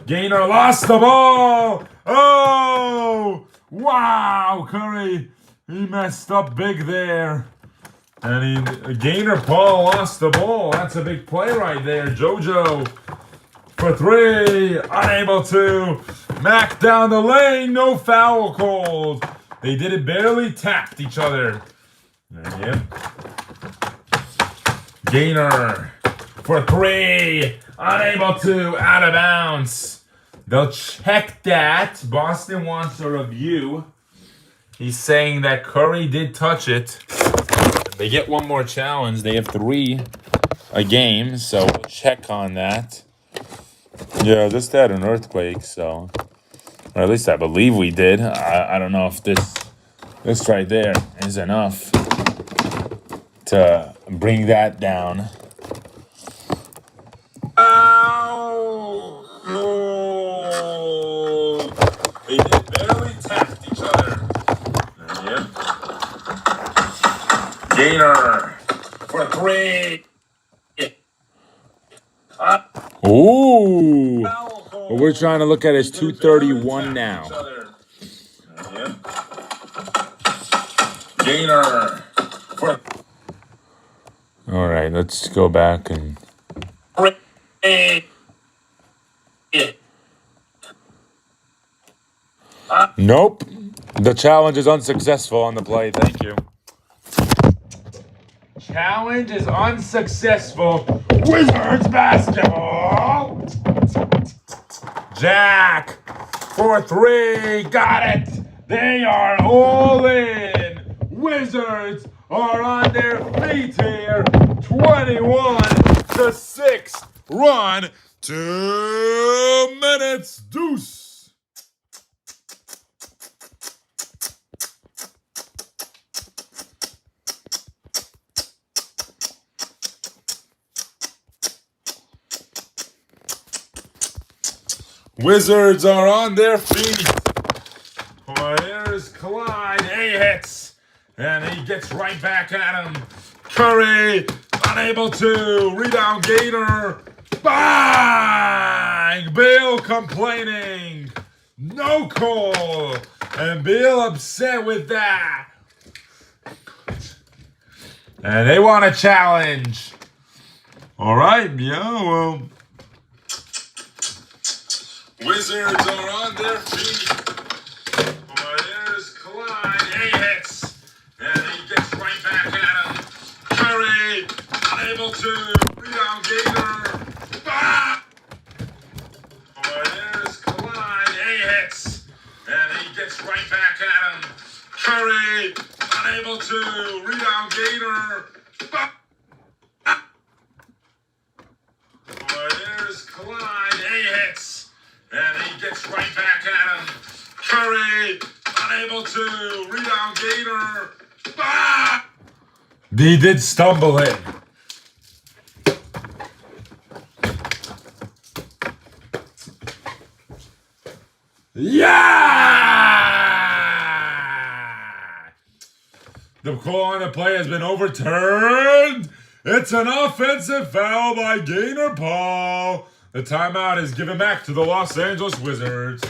Gainer lost the ball. Oh, wow, Curry, he messed up big there. And Gainer Paul lost the ball. That's a big play right there. JoJo for 3, unable to. Mac down the lane, no foul called. They did it, barely tapped each other. Yep. Gainer for 3, unable to, out of bounds. They'll check that. Boston wants a review. He's saying that Curry did touch it. They get one more challenge. They have 3 a game, so we'll check on that. Yeah, just had an earthquake, so, or at least I believe we did. I don't know if this right there is enough to bring that down. Ow! No! They did barely tapped each other. Yep. Gainer for 3. Ooh! What we're trying to look at is 2:31 now. Yep. Gainer for. All right, let's go back and. Nope. The challenge is unsuccessful on the play. Thank you. Challenge is unsuccessful. Wizards basketball. Jack for 3. Got it. They are all in. Wizards are on their feet here. 21-6 run. 2 minutes. Deuce. Wizards are on their feet. Here's Clyde. He hits. And he gets right back at him. Curry, unable to. Rebound Gator. Bang! Bill complaining. No call. And Bill upset with that. And they want a challenge. All right, yeah, well. Wizards are on their feet. Here's Clyde. He hits. And he gets right back at him. Curry, unable to. Rebound Gator. Ah! Here's Clyde. He hits. And he gets right back at him. Curry, unable to. Rebound Gator. Ah! Here's Clyde. He hits. And he gets right back at him. Curry, unable to. Rebound Gator. Ah! He did stumble in. Yeah! The call on the play has been overturned. It's an offensive foul by Gaynor Paul. The timeout is given back to the Los Angeles Wizards.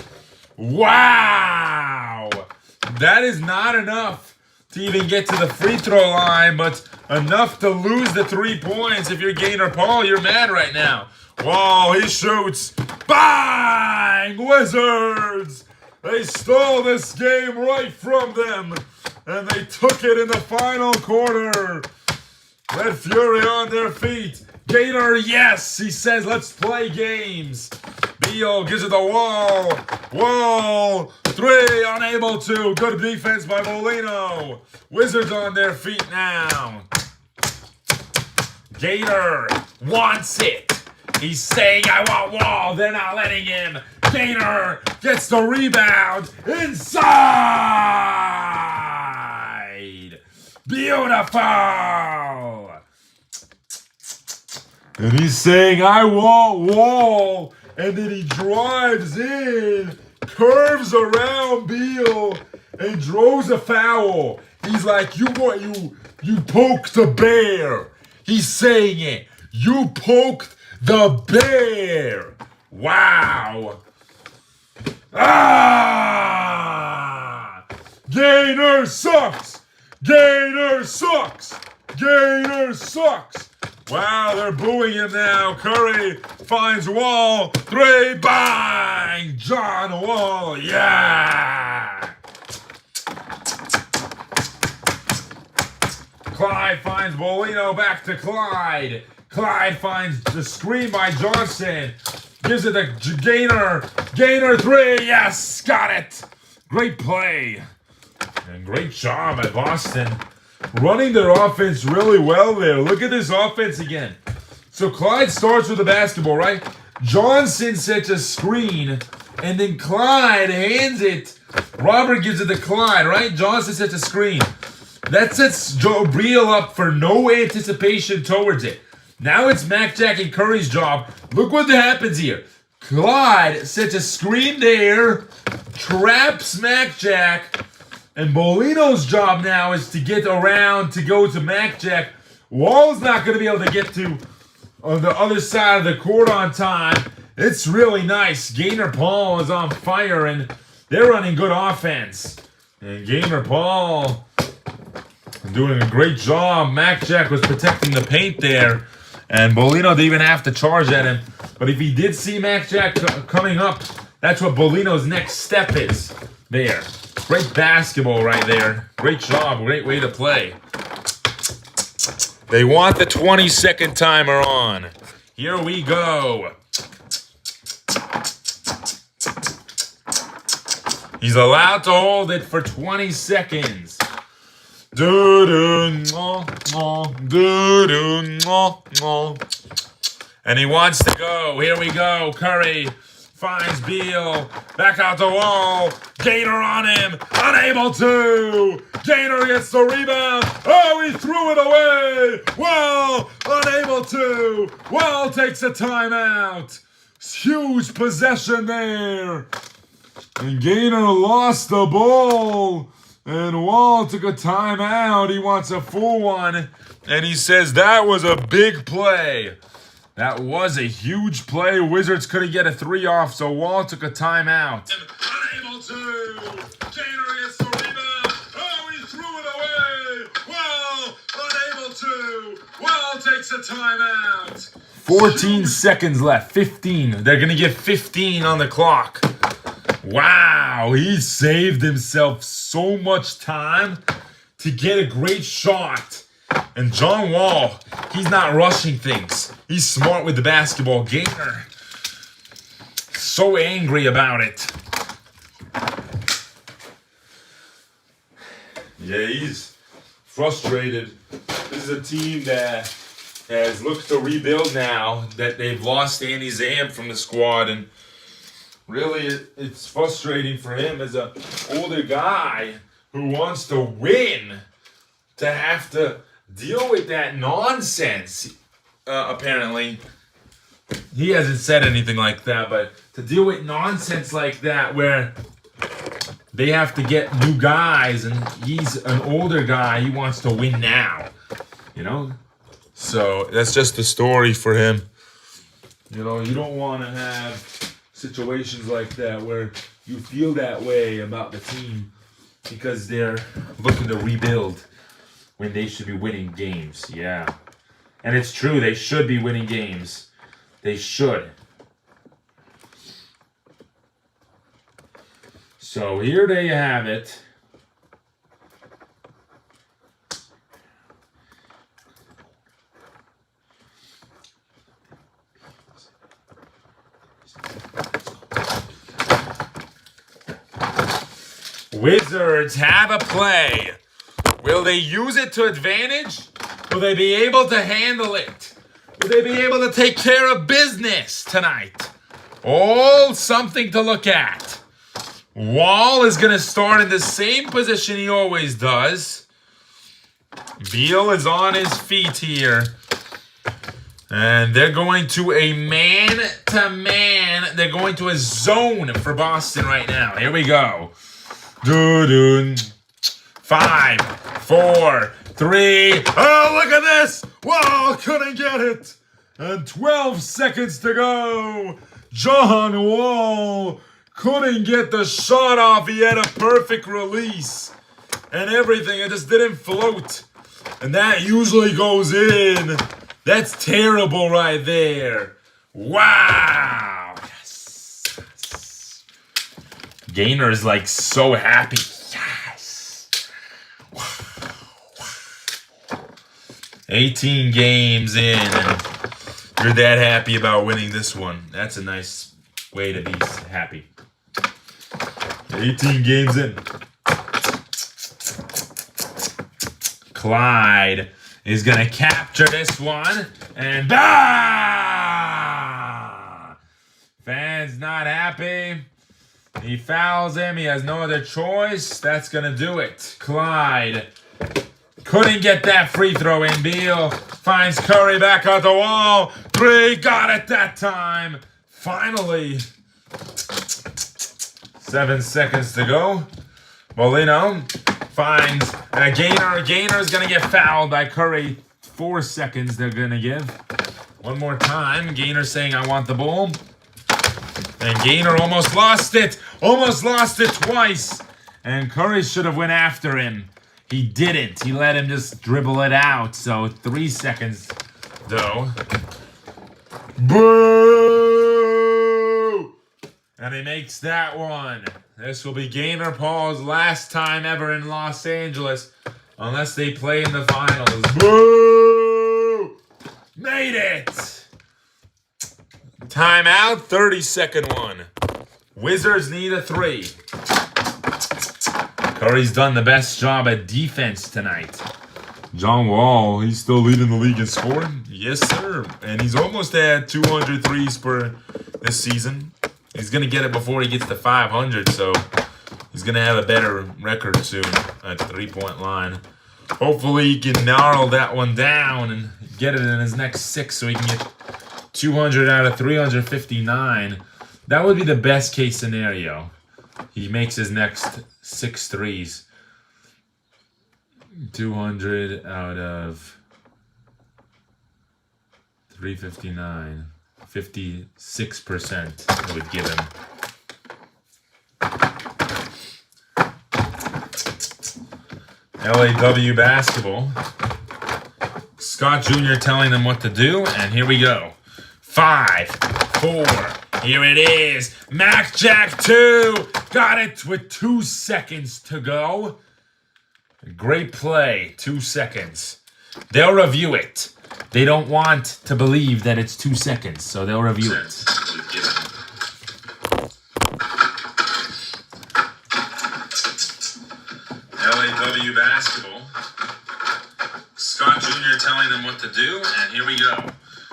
Wow! That is not enough to even get to the free throw line, but enough to lose the 3 points. If you're Gaynor Paul, you're mad right now. Whoa, he shoots. Bang! Wizards! They stole this game right from them, and they took it in the final quarter. Red Fury on their feet. Gator, yes, he says, let's play games. Beal gives it the wall. Wall. Three, unable to. Good defense by Molino. Wizards on their feet now. Gator wants it. He's saying, I want wall. They're not letting him. Gator gets the rebound. Inside. Beautiful. And he's saying, I want wall. And then he drives in, curves around Beal, and draws a foul. He's like, you poked the bear. He's saying it. You poked the bear. Wow. Ah! Gaynor sucks. Gaynor sucks. Gaynor sucks. Wow, they're booing him now. Curry finds Wall. Three, bang! John Wall, yeah! Clyde finds Molino, back to Clyde. Clyde finds the screen by Johnson. Gives it to Gaynor. Gaynor three, yes, got it. Great play. And great job at Boston. Running their offense really well there. Look at this offense again. So Clyde starts with the basketball, right? Johnson sets a screen, and then Clyde hands it. Robert gives it to Clyde, right? Johnson sets a screen. That sets Joe Beal up for no anticipation towards it. Now it's Mac Jack and Curry's job. Look what happens here. Clyde sets a screen there, traps Mac Jack, and Molino's job now is to get around to go to Mac Jack. Wall's not going to be able to get to on the other side of the court on time. It's really nice. Gaynor Paul is on fire, and they're running good offense. And Gaynor Paul doing a great job. Mac Jack was protecting the paint there, and Molino didn't even have to charge at him. But if he did see Mac Jack coming up, that's what Molino's next step is there. Great basketball right there. Great job. Great way to play. They want the 20-second timer on. Here we go. He's allowed to hold it for 20 seconds. And he wants to go. Here we go. Curry finds Beal. Back out the wall. Gaynor on him. Unable to. Gaynor gets the rebound. Oh, he threw it away. Wall unable to. Wall takes a timeout. Huge possession there. And Gaynor lost the ball. And Wall took a timeout. He wants a full one. And he says that was a big play. That was a huge play. Wizards couldn't get a 3 off, so Wall took a timeout. Unable to. Gaynor gets the rebound. Oh, he threw it away. Wall unable to. Wall takes a timeout. 14 seconds left. 15. They're going to get 15 on the clock. Wow, he saved himself so much time to get a great shot. And John Wall, he's not rushing things. He's smart with the basketball. Gaynor, so angry about it. Yeah, he's frustrated. This is a team that has looked to rebuild now that they've lost Andy Zam from the squad, and really it's frustrating for him as an older guy who wants to win to have to deal with that nonsense. Apparently, he hasn't said anything like that, but to deal with nonsense like that where they have to get new guys and he's an older guy, he wants to win now, you know? So that's just the story for him. You know, you don't want to have situations like that where you feel that way about the team because they're looking to rebuild when they should be winning games. Yeah. And it's true, they should be winning games. They should. So here they have it. Wizards have a play. Will they use it to advantage? Will they be able to handle it? Will they be able to take care of business tonight? All something to look at. Wall is going to start in the same position he always does. Beal is on his feet here. And they're going to a man-to-man. They're going to a zone for Boston right now. Here we go. 5, 4, 3. Oh, look at this. Wall couldn't get it. And 12 seconds to go. John Wall couldn't get the shot off. He had a perfect release and everything. It just didn't float. And that usually goes in. That's terrible right there. Wow. Yes. Gaynor is like so happy. Yes. 18 games in and you're that happy about winning this one. That's a nice way to be happy. 18 games in. Clyde is going to capture this one. And Fan's not happy. He fouls him. He has no other choice. That's going to do it. Clyde couldn't get that free throw in. Beal finds Curry back at the wall. 3, got it that time. Finally. 7 seconds to go. Molino finds Gaynor. Gaynor is going to get fouled by Curry. 4 seconds they're going to give. One more time. Gaynor saying, I want the ball. And Gaynor almost lost it. Almost lost it twice. And Curry should have went after him. He didn't. He let him just dribble it out. So 3 seconds, though. Boo! And he makes that one. This will be Gaynor Paul's last time ever in Los Angeles. Unless they play in the finals. Boo! Made it! Timeout, 30-second one. Wizards need a 3. Curry's done the best job at defense tonight. John Wall, he's still leading the league in scoring. Yes, sir. And he's almost at 200 threes per this season. He's going to get it before he gets to 500, so he's going to have a better record soon at the 3-point line. Hopefully he can narrow that one down and get it in his next 6 so he can get 200 out of 359. That would be the best case scenario. He makes his next 6 threes. 200 out of 359. 56% it would give him. LAW basketball. Scott Jr. telling them what to do, and here we go. 5, 4, here it is. Mac Jack 2, got it with 2 seconds to go. Great play, 2 seconds. They'll review it. They don't want to believe that it's 2 seconds, so they'll review it. LAW basketball. Scott Jr. telling them what to do, and here we go.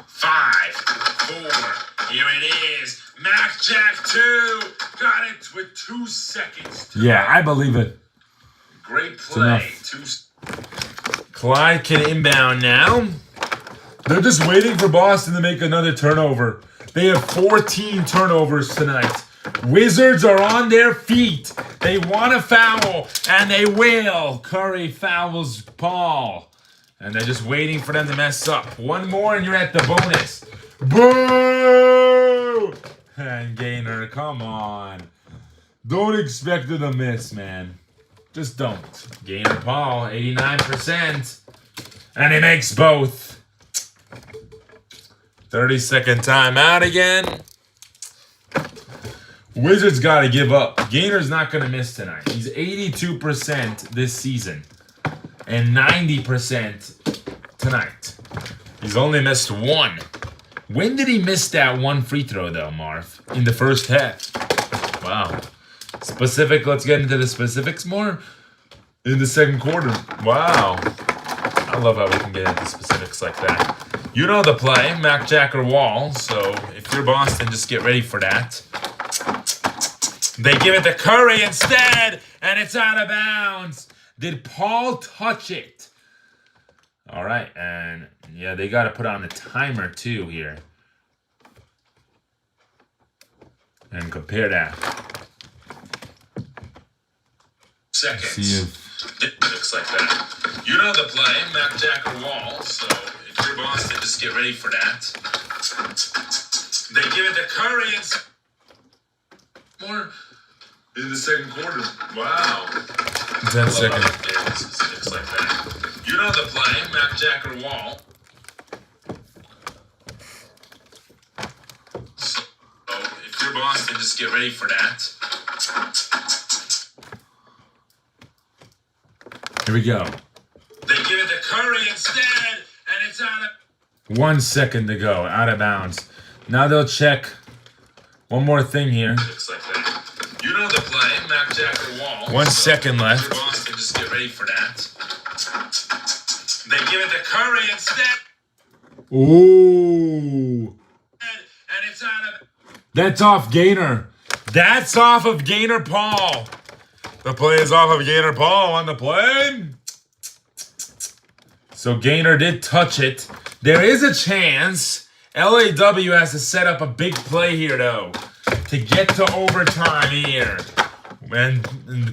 5, 4, here it is. Mac Jack 2, got it with 2 seconds to go. I believe it. Great play. Clyde can inbound now. They're just waiting for Boston to make another turnover. They have 14 turnovers tonight. Wizards are on their feet. They want a foul, and they will. Curry fouls Paul. And they're just waiting for them to mess up. One more, and you're at the bonus. Boo! And Gaynor, come on. Don't expect it to miss, man. Just don't. Gaynor Paul, 89%. And he makes both. 30-second timeout again. Wizards got to give up. Gaynor's not going to miss tonight. He's 82% this season. And 90% tonight. He's only missed 1. When did he miss that 1 free throw, though, Marv? In the first half. Wow. Specific, let's get into the specifics more. In the second quarter. Wow. I love how we can get into specifics like that. You know the play, Mac Jack or Wall. So if you're Boston, just get ready for that. They give it to Curry instead, and it's out of bounds. Did Paul touch it? All right, and yeah, they got to put on the timer too here. And compare that. Seconds. See if it looks like that. You know the play, Mac Jack or Wall. So if you're Boston, just get ready for that. They give it to Curry and more in the second quarter. Wow. 10 seconds. Specifics like that. You know the play, Mac Jack or Wall. So if you're Boston, just get ready for that. Here we go. They give it to Curry instead, and it's out of 1 second to go, out of bounds. Now they'll check one more thing here. Looks like that. You know the play, Mac Jack or Wall. 1 second left. Boston, just get ready for that. They give it to Curry instead. Ooh. And it's out of. That's off Gaynor. That's off of Gaynor Paul. The play is off of Gaynor Paul on the play. So Gaynor did touch it. There is a chance LAW has to set up a big play here, though, to get to overtime here. And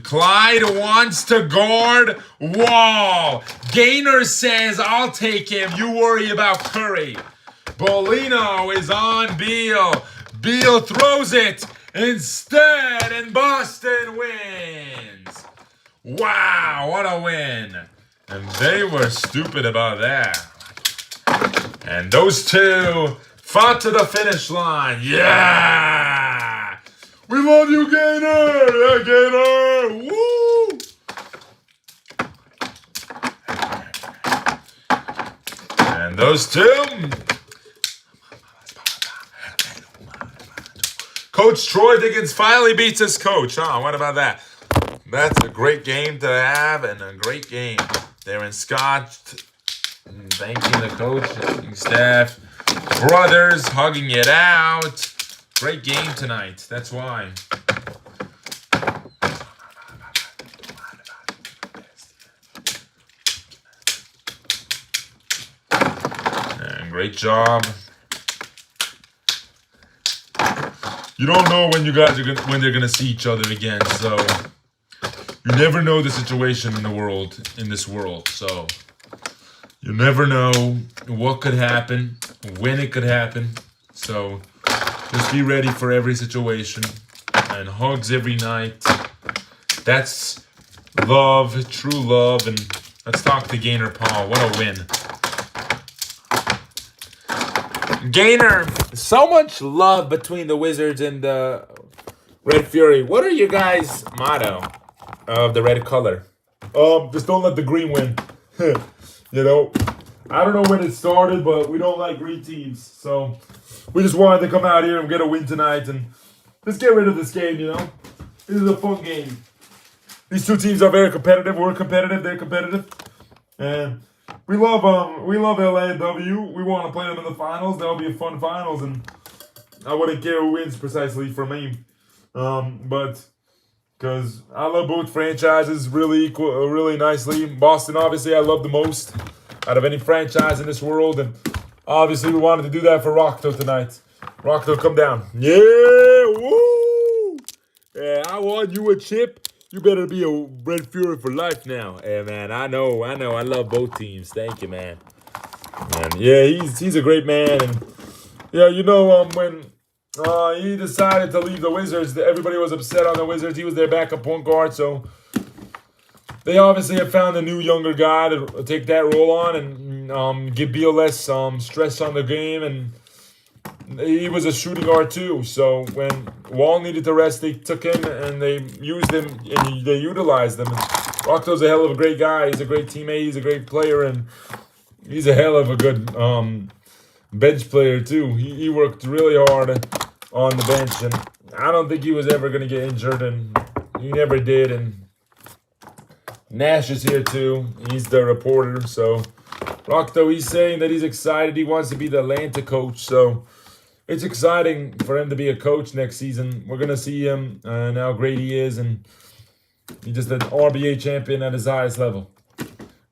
Clyde wants to guard Wall. Gaynor says, I'll take him. You worry about Curry. Bolino is on Beal. Beal throws it instead, and Boston wins. Wow, what a win. And they were stupid about that. And those two fought to the finish line. Yeah! We love you, Gaynor! Yeah, Gaynor! Woo! And those two. Coach Troy Diggins finally beats his coach. Huh? What about that? That's a great game to have and a great game. They're in Scott, thanking the coach and staff. Brothers hugging it out. Great game tonight. That's why. And great job you don't know when when they're gonna see each other again. So you never know the situation in this world. So you never know what could happen, when it could happen. So just be ready for every situation, and hugs every night. That's love, true love. And let's talk to Gaynor Paul. What a win. Gaynor, so much love between the Wizards and the Red Fury. What are you guys' motto of the red color? Just don't let the green win. You know, I don't know when it started, but we don't like green teams. So we just wanted to come out here and get a win tonight and just get rid of this game, you know. This is a fun game. These two teams are very competitive. We're competitive. They're competitive. And we love LAW. We want to play them in the finals. That'll be a fun finals, and I wouldn't care who wins precisely for me. But because I love both franchises really nicely. Boston, obviously, I love the most out of any franchise in this world, and obviously, we wanted to do that for Rockto tonight. Rockto, come down. Yeah, woo! Yeah, I want you a chip. You better be a Red Fury for life now. Yeah, man, I know. I love both teams. Thank you, man. And yeah, he's a great man. And yeah, you know, when he decided to leave the Wizards, everybody was upset on the Wizards. He was their backup point guard, so they obviously have found a new younger guy to take that role on and give Beal less stress on the game. And he was a shooting guard too, so when Wall needed to rest, they took him and they used him and they utilized him. And Rockto's a hell of a great guy. He's a great teammate. He's a great player, and he's a hell of a good bench player too. He worked really hard on the bench, and I don't think he was ever going to get injured, and he never did. And Nash is here too. He's the reporter, so Rockto, he's saying that he's excited. He wants to be the Atlanta coach, so it's exciting for him to be a coach next season. We're going to see him and how great he is, and he's just an RBA champion at his highest level.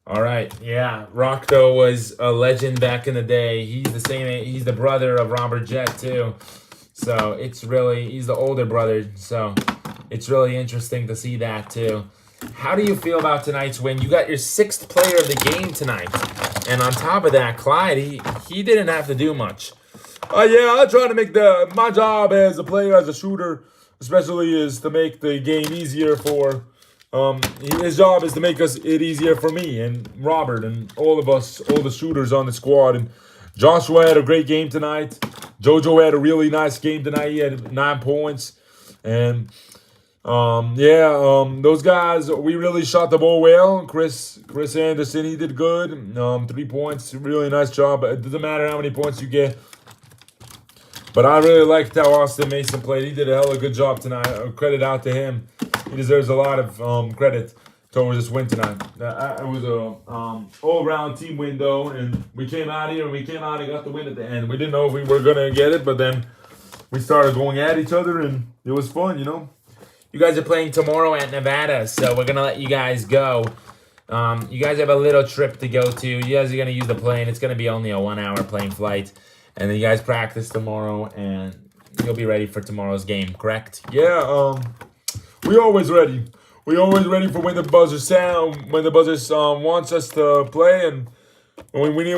All right, yeah, Rockto was a legend back in the day. He's the brother of Robert Jett too. So he's the older brother, so it's really interesting to see that too. How do you feel about tonight's win? You got your 6th player of the game tonight. And on top of that, Clyde, he didn't have to do much. Yeah, I'll try to make my job as a player, as a shooter, especially, is to make the game easier for his job is to make it easier for me and Robert and all of us, all the shooters on the squad. And Joshua had a great game tonight. JoJo had a really nice game tonight. He had 9 points. And those guys, we really shot the ball well. Chris Anderson, he did good. 3 points, really nice job. It doesn't matter how many points you get. But I really liked how Austin Mason played. He did a hell of a good job tonight. Credit out to him. He deserves a lot of credit towards this win tonight. It was a all-around team win, though, and we came out here and got the win at the end. We didn't know if we were going to get it, but then we started going at each other, and it was fun, you know. You guys are playing tomorrow at Nevada, so we're going to let you guys go. You guys have a little trip to go to. You guys are going to use the plane. It's going to be only a 1-hour plane flight. And then you guys practice tomorrow, and you'll be ready for tomorrow's game, correct? Yeah, we always ready. We always ready for when the buzzer sound, when the buzzer wants us to play, and when we need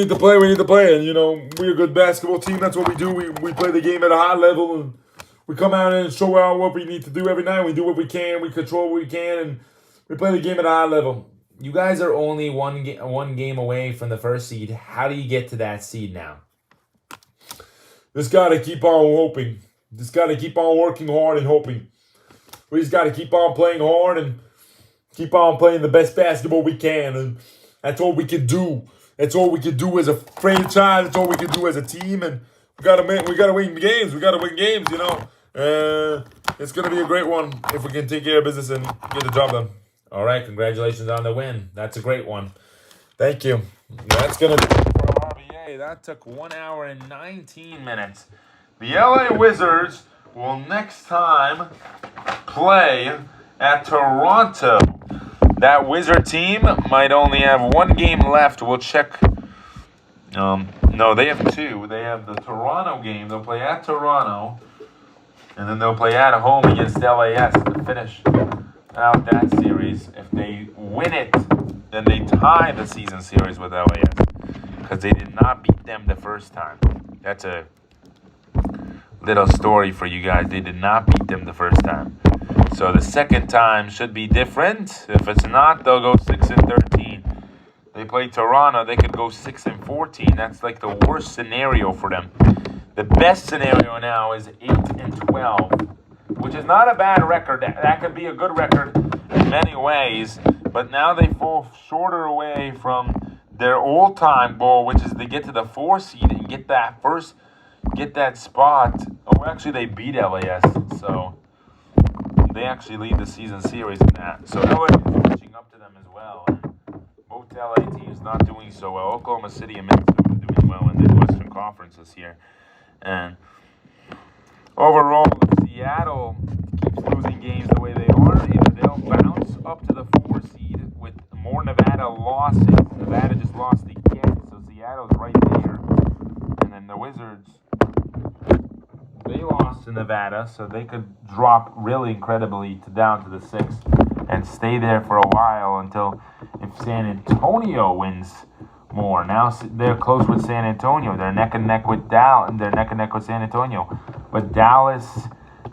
to play, we need to play. And, you know, we're a good basketball team. That's what we do. We play the game at a high level, and we come out and show out what we need to do every night. We do what we can. We control what we can, and we play the game at a high level. You guys are only one game away from the first seed. How do you get to that seed now? Just got to keep on hoping. Just got to keep on working hard and hoping. We just got to keep on playing hard and keep on playing the best basketball we can. And that's all we can do. That's all we can do as a franchise. That's all we can do as a team. And we got to win games. We got to win games, you know. It's going to be a great one if we can take care of business and get the job done. All right, congratulations on the win. That's a great one. Thank you. That's going to do it for RBA. That took 1 hour and 19 minutes. The LA Wizards will next time play at Toronto. That Wizard team might only have 1 game left. We'll check. No, they have 2. They have the Toronto game. They'll play at Toronto. And then they'll play at home against LAS to finish out that series. If they win it, then they tie the season series with LAS because they did not beat them the first time. That's a little story for you guys. They did not beat them the first time. So the second time should be different. If it's not, they'll go 6-13. They play Toronto, they could go 6-14. That's like the worst scenario for them. The best scenario now is 8-12, which is not a bad record. That could be a good record in many ways. But now they fall shorter away from their all-time goal, which is to get to the 4 seed and get that spot. Oh, actually, they beat LAS, so they actually lead the season series in that. So LA is catching up to them as well. And both LA teams not doing so well. Oklahoma City and Minnesota are doing well in the Western Conference this year. And overall, if Seattle keeps losing games the way they are, either they'll bounce up to the 4 seed with more Nevada losses. Nevada just lost again, so Seattle's right there. And then the Wizards, they lost to Nevada, so they could drop really incredibly down to the 6th and stay there for a while until if San Antonio wins more. Now they're close with San Antonio. They're neck and neck with They're neck and neck with San Antonio. But Dallas,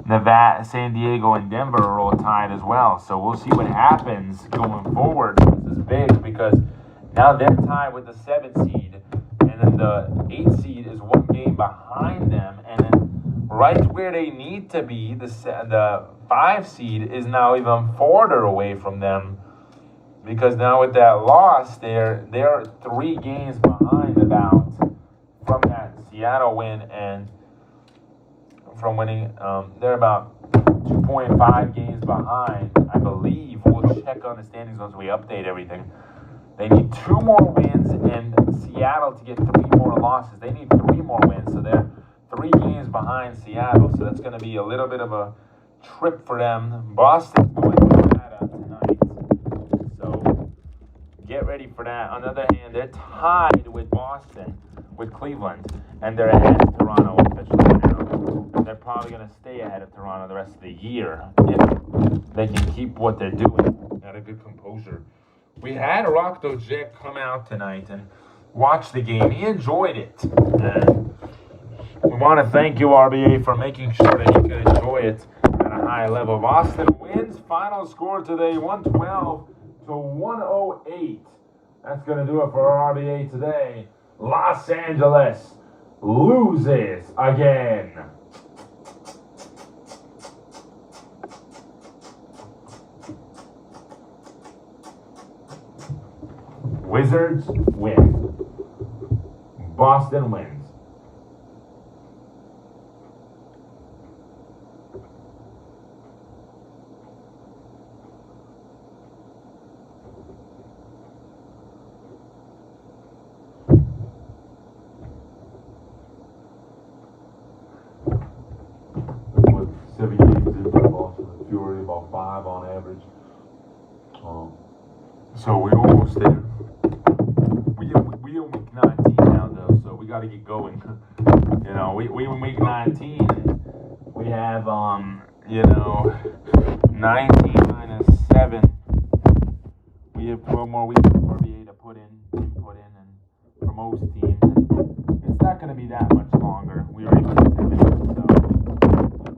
Nevada, San Diego, and Denver are all tied as well. So we'll see what happens going forward. This is big because now they're tied with the 7th seed, and then the 8th seed is 1 game behind them, and then right where they need to be, the 5 seed is now even farther away from them. Because now with that loss, they're 3 games behind about from that Seattle win, and from winning, they're about 2.5 games behind, I believe. We'll check on the standings once we update everything. They need 2 more wins, and Seattle to get 3 more losses. They need 3 more wins, so they're 3 games behind Seattle. So that's going to be a little bit of a trip for them. Boston's going to Nevada tonight. Get ready for that. On the other hand, they're tied with Boston, with Cleveland, and they're ahead of Toronto officially now. They're probably going to stay ahead of Toronto the rest of the year if they can keep what they're doing at a good composure. We had Rockto Jack come out tonight and watch the game. He enjoyed it. And we want to thank you, RBA, for making sure that he could enjoy it at a high level. Boston wins. Final score today, 112 to 108. That's going to do it for our RBA today. Los Angeles loses again. Wizards win. Boston wins. With 7 games in for Boston, the Fury about 5 on average. So we're almost there. We in week 19 now, though, so we got to get going. We in week 19. We have 19 minus 7. We have 12 more weeks of RBA to put in, input in, and for most teams. It's not going to be that much longer. We already put 7 in, so